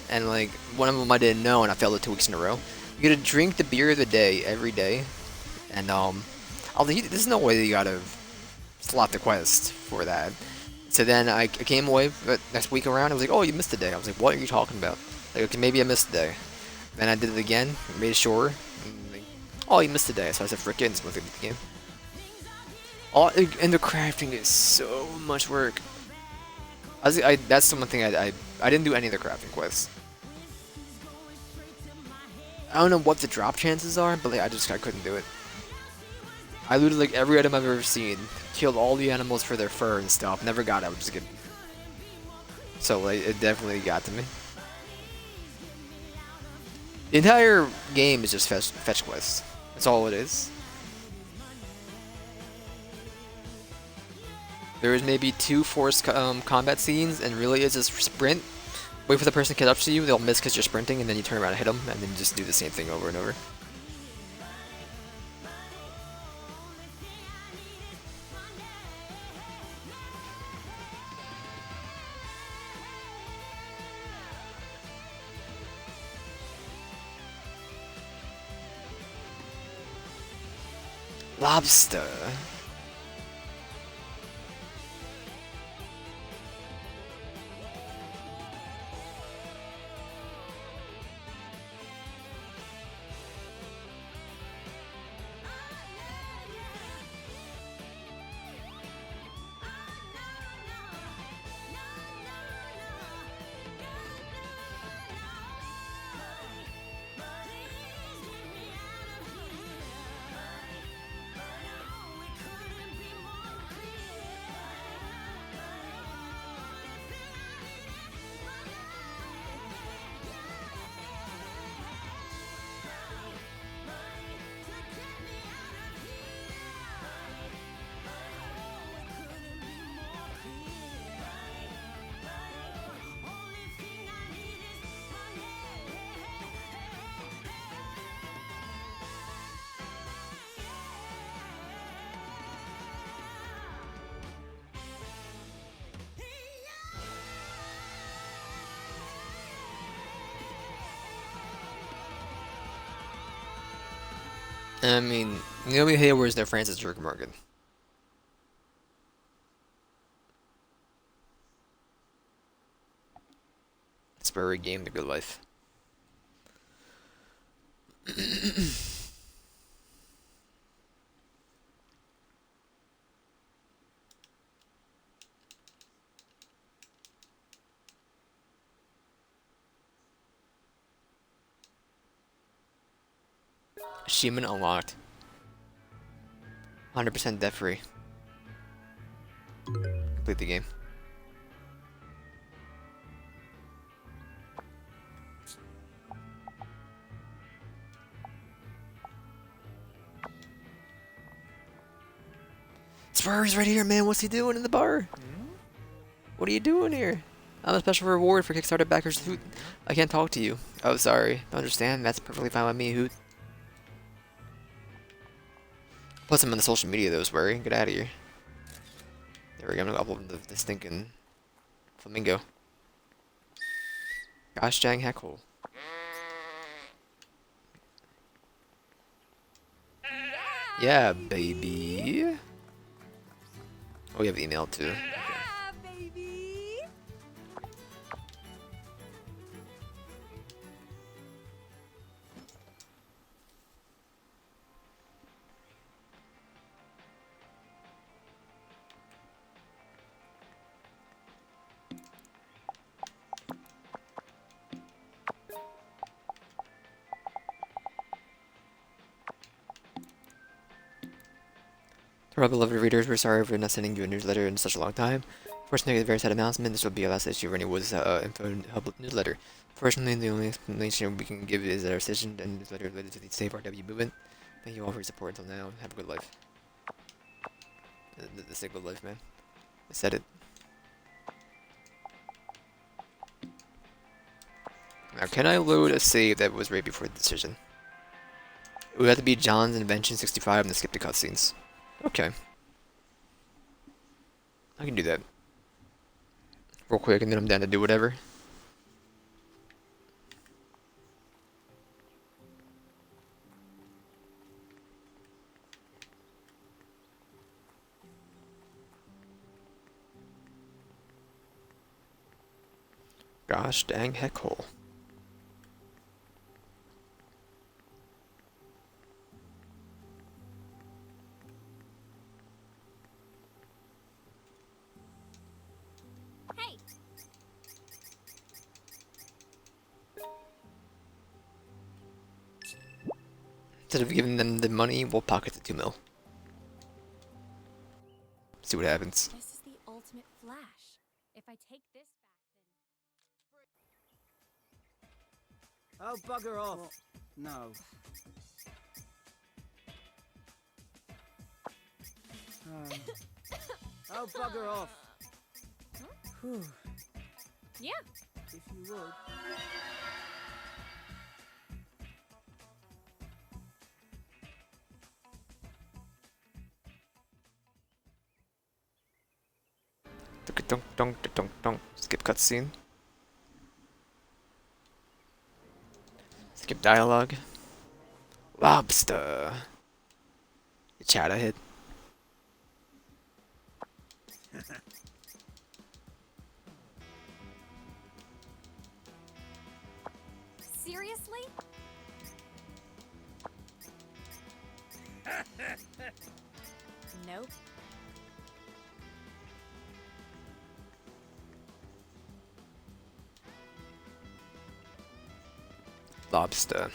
And like one of them I didn't know, and I failed it 2 weeks in a row. You gotta drink the beer of the day every day, and there's no way that you gotta slot the quest for that. So then I came away next week around. I was like, oh, you missed a day. I was like, what are you talking about? Like, okay, maybe I missed a day. Then I did it again, made sure. Oh, you missed a day, so I said, frick it, and just went through the game. And the crafting is so much work. That's the one thing I didn't do any of the crafting quests. I don't know what the drop chances are, but like, I couldn't do it. I looted like every item I've ever seen, killed all the animals for their fur and stuff, never got it, I would just get. So like, it definitely got to me. The entire game is just fetch quests. That's all it is. There is maybe 2 forced combat scenes, and really it's just sprint. Wait for the person to catch up to you, they'll miss because you're sprinting, and then you turn around and hit them, and then just do the same thing over and over. Lobster. I mean, Naomi Hayward's no Francis Drake Morgan. It's where we game the good life. Achievement unlocked. 100% debt free. Complete the game. Spurs right here, man. What's he doing in the bar? What are you doing here? I'm a special reward for Kickstarter backers. Hoot. I can't talk to you. Oh, sorry. Don't understand. That's perfectly fine with me, Hoot. Plus, I'm on the social media, though, Swery. Get out of here. There we go. I'm gonna upload the stinking flamingo. Gosh dang heckhole. Yeah, baby. Oh, we have email too. Okay. To our beloved readers, we're sorry for not sending you a newsletter in such a long time. Fortunately, a very sad announcement. This will be our last issue of Rainy Woods info hub newsletter. Fortunately, the only explanation we can give is our decision and newsletter related to the Save RW movement. Thank you all for your support until now. Have a good life. This is a good life, man. I said it. Now, can I load a save that was right before the decision? It would have to be John's Invention 65 and then skip the cutscenes. Okay. I can do that. Real quick, and then I'm down to do whatever. Gosh dang heckhole. Instead of giving them the money, we'll pocket the 2 mil. See what happens. This is the ultimate flash. If I take this back, then... Oh, bugger off. Well, no. Oh, bugger off. Whew. Yeah. If you would. Dunk, dunk, dunk, dunk. Skip cutscene. Skip dialogue. Lobster. Chat ahead. Seriously? Nope. Lobster.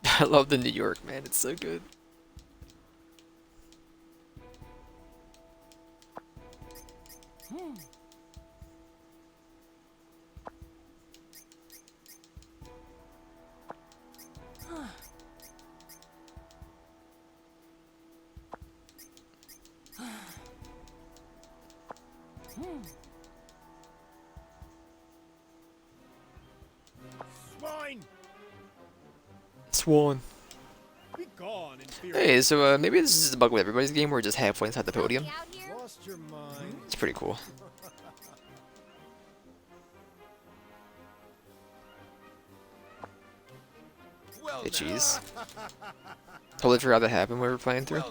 I love the New York, man. It's so good. Swine! Swan. Be gone, inferior. Hey, so maybe this is the bug with everybody's game. We're just halfway inside the podium. Lost your mind. It's pretty cool. Hey, cheese. Totally forgot that happened when we were playing through.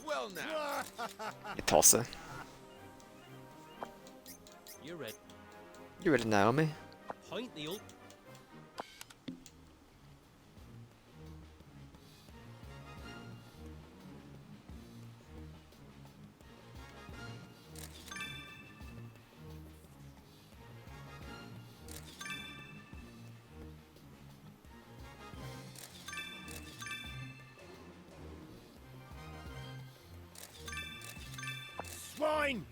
Well now. Hey, Tulsa. You're ready. You ready, Naomi? Point the ult. Swine!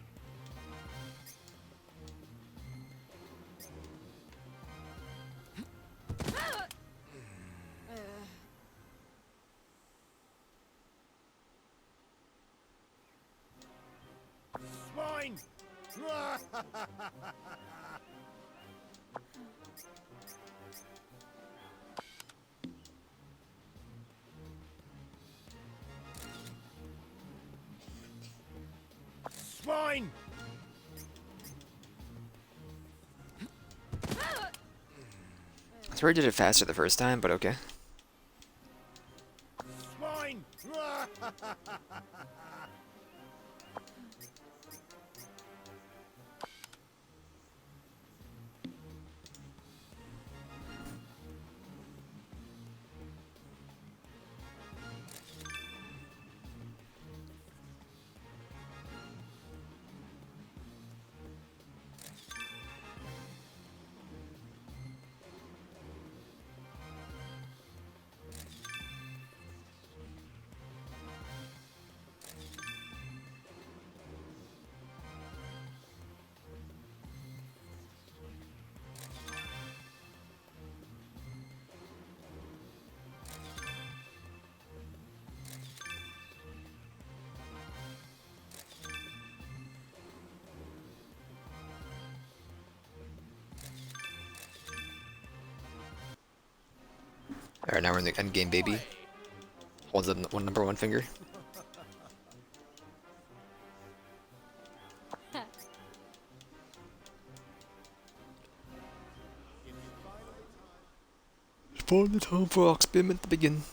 Swine! Swine! I swear I did it faster the first time, but okay. Swine! Alright, now we're in the end game, baby. Holds up number one finger. Find the time for our experiment to begin.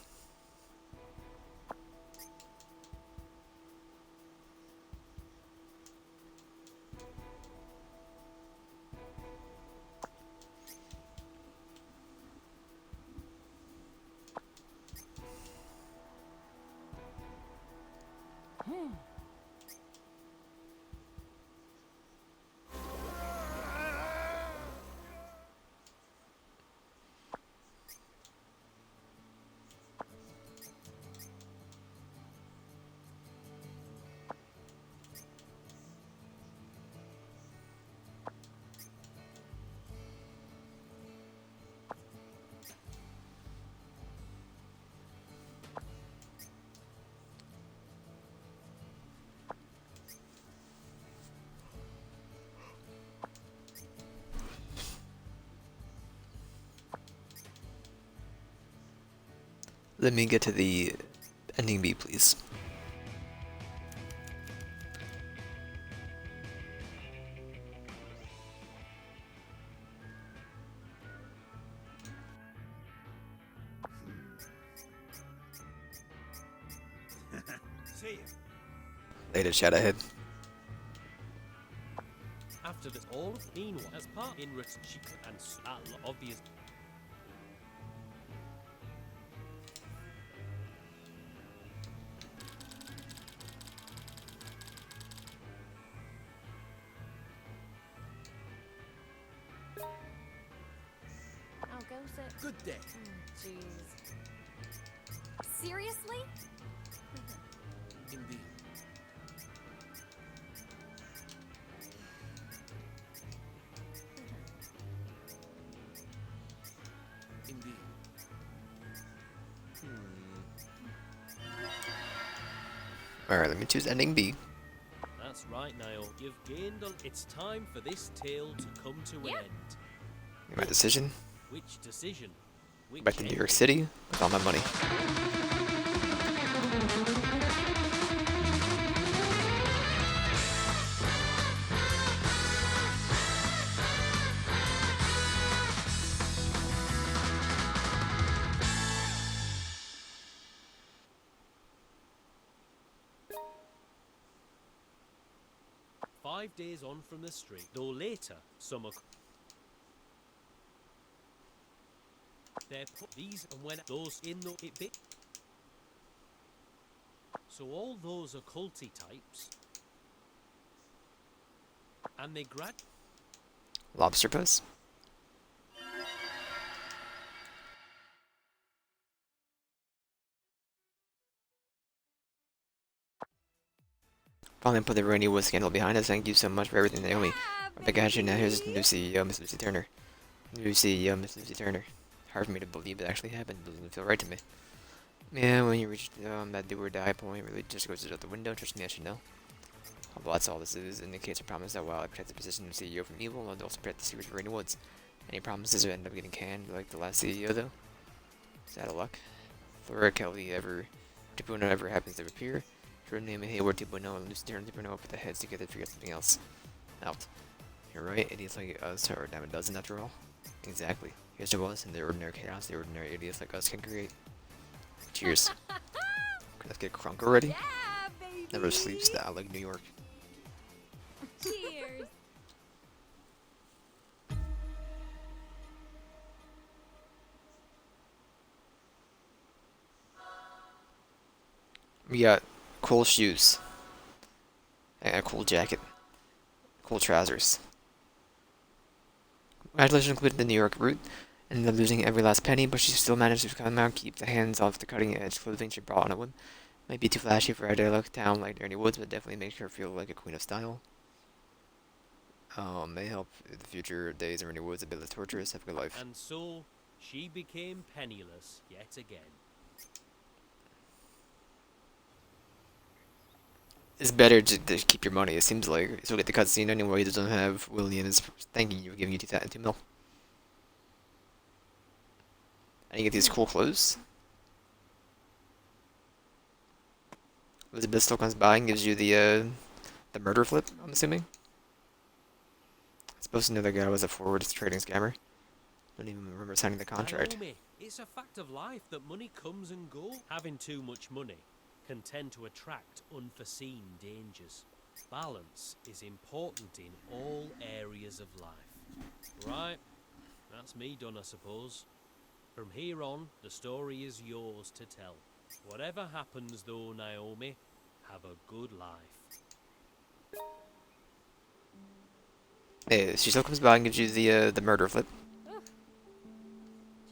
Let me get to the ending B, please. See ya. Later, chat ahead. After this, all meanwhile, as part in cheap and obvious. Oh, go sit. Good day. Jeez. Seriously? Indeed. Indeed. Alright, let me choose ending B. That's right, Niall. You've gained a... It's time for this tale to come to an end. My decision. Which decision? Which Back to New York ending? City with all my money. 5 days on from the street, though later some are. They're put these and when those in the it bit. So all those occulty types, and they grad. Lobster puss. Finally put the Rainy Wood scandal behind us. Thank you so much for everything, Naomi. I think actually now here's the new CEO, Miss Lucy Turner. New CEO, Miss Lucy Turner. Hard for me to believe it actually happened. It doesn't feel right to me. Yeah, when you reach that do or die point, really just goes out the window. Trust me, I should know. Well, that's all this is. Indicates a promise that while I protect the position of CEO from evil, I'll also protect the secrets of Rainy Woods. Any promises would end up getting canned, like the last CEO, though. Is that a luck? Flora Kelly ever 2.0 ever happens to appear. Jordan name Hayward 2.0 and Lucy Turner 2.0 put the heads together to figure something else out. You're right, idiots like us are a dime a dozen after all. Exactly. Here's to us and the ordinary chaos the ordinary idiots like us can create. Cheers. Let's get crunk already. Yeah, baby. Never sleeps that like New York. Cheers. We got cool shoes. And a cool jacket. Cool trousers. Congratulations included the New York route. Ended up losing every last penny, but she still managed to come out, keep the hands off the cutting edge clothing she brought on a whim. Might be too flashy for a day-luck town like Rainy Woods, but definitely makes her feel like a queen of style. May help the future days in Rainy Woods a bit less torturous. Have a good life. And so she became penniless yet again. It's better to keep your money, it seems like. You still get the cutscene anyway, he doesn't have William is thanking you for giving you 2 mil. And you get these cool clothes. Elizabeth still comes by and gives you the murder flip, I'm assuming. I'm supposed to know that guy was a forward trading scammer. Don't even remember signing the contract. Naomi, it's a fact of life that money comes and goes. Having too much money can tend to attract unforeseen dangers. Balance is important in all areas of life. Right, that's me done, I suppose. From here on, the story is yours to tell. Whatever happens though, Naomi, have a good life. Hey, she still comes by and gives you the murder flip. Ugh.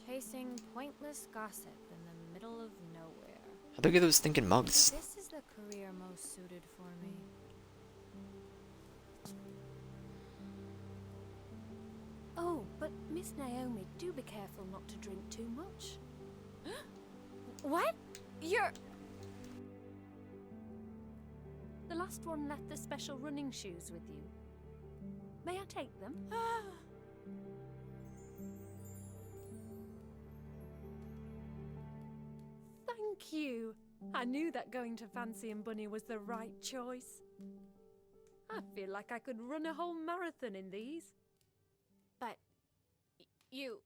Chasing pointless gossip in the middle of nowhere. How'd they get those stinking mugs? This is the career most suited for me. Oh, but Miss Naomi, do be careful not to drink too much. What? You're... The last one left the special running shoes with you. May I take them? Thank you. I knew that going to Fancy and Bunny was the right choice. I feel like I could run a whole marathon in these. But... You're...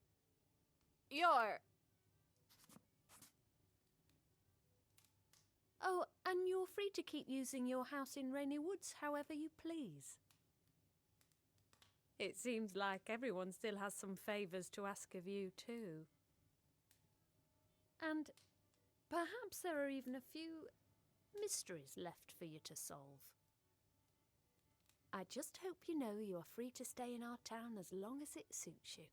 Oh, and you're free to keep using your house in Rainy Woods however you please. It seems like everyone still has some favours to ask of you too. And perhaps there are even a few mysteries left for you to solve. I just hope you know you are free to stay in our town as long as it suits you.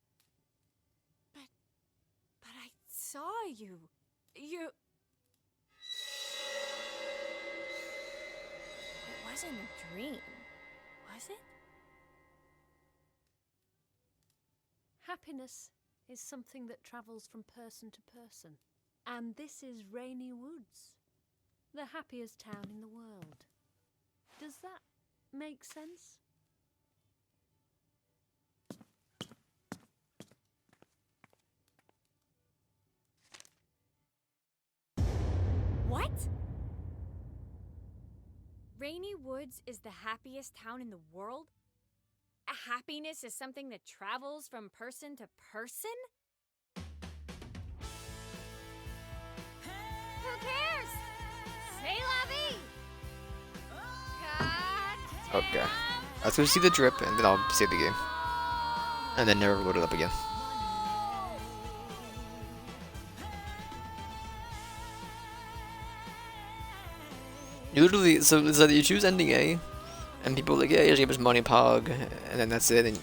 But I saw you. You... It wasn't a dream, was it? Happiness is something that travels from person to person. And this is Rainy Woods, the happiest town in the world. Does that make sense? What? Rainy Woods is the happiest town in the world? Happiness is something that travels from person to person? Who cares? C'est la vie! Okay. Let's go see the drip, and then I'll save the game. And then never load it up again. You literally, so you choose ending A, and people are like, yeah, here's give us money, Pog, and then that's it, and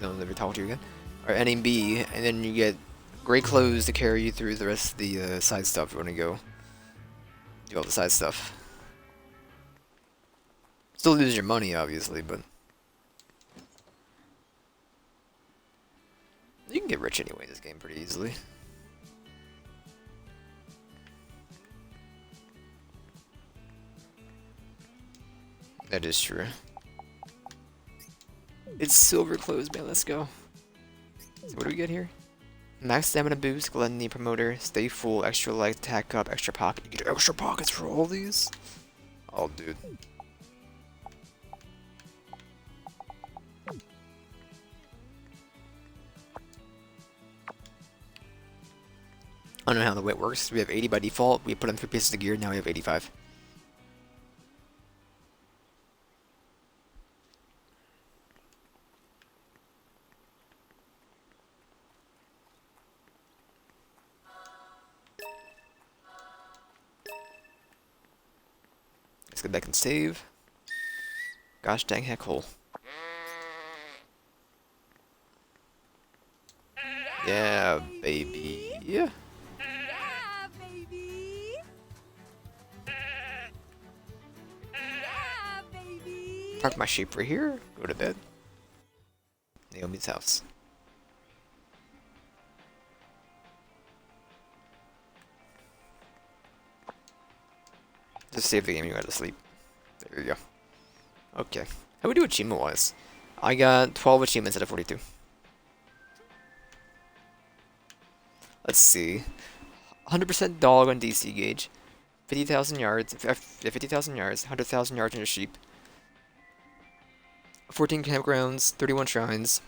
they'll never talk to you again. Or ending B, and then you get great clothes to carry you through the rest of the side stuff. You want to go do all the side stuff. Still lose your money, obviously, but you can get rich anyway in this game pretty easily. That is true. It's silver clothes, man. Let's go. So what do we get here? Max stamina boost, gluttony promoter, stay full, extra life, attack up, extra pocket. You get extra pockets for all these? Oh, dude. I don't know how the weight works. We have 80 by default. We put in 3 pieces of gear. Now we have 85. Let's go back and save. Gosh dang heck hole. Yeah, baby. Yeah. Yeah, baby. Yeah, baby. Park my sheep right here. Go to bed. Naomi's house. Just save the game, you gotta sleep. There you go. Okay. How we do achievement wise? I got 12 achievements out of 42. Let's see. 100% dog on DC gauge. 50,000 yards. 50,000 yards. 100,000 yards on your sheep. 14 campgrounds. 31 shrines.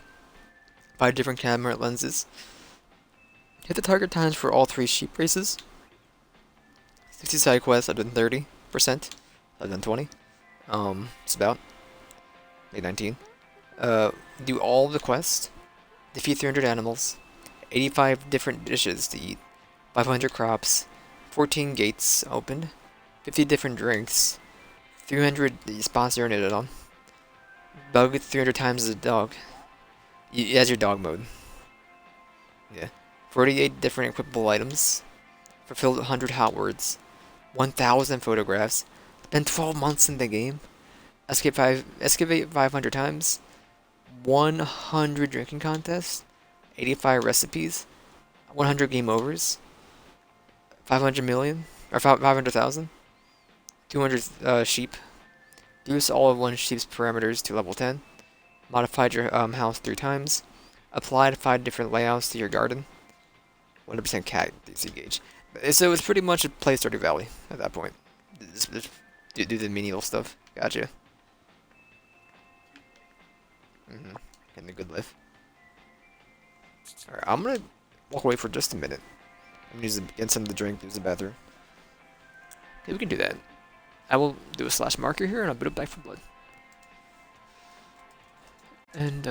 5 different camera lenses. Hit the target times for all 3 sheep races. 60 side quests. I've done 30%. I've done 20. It's about maybe 19. Do all the quests. Defeat 300 animals. 85 different dishes to eat. 500 crops. 14 gates opened. 50 different drinks. 300 spots urinated on. Bug 300 times as a dog. It has your dog mode. Yeah. 48 different equipable items. Fulfilled 100 hot words. 1,000 photographs. Been 12 months in the game. Excavate 500 times. 100 drinking contests. 85 recipes. 100 game overs. 500 million. Or 500,000. 200 sheep. Reduce all of one sheep's parameters to level 10. Modified your house 3 times. Applied 5 different layouts to your garden. 100% cat DC gauge. So it's pretty much a play Stardew Valley at that point. Just do the menial stuff. Gotcha. Getting a good lift. Alright, I'm gonna walk away for just a minute. I'm gonna get some of the drink, use the bathroom. Yeah, we can do that. I will do a slash marker here and I'll put it back for blood. And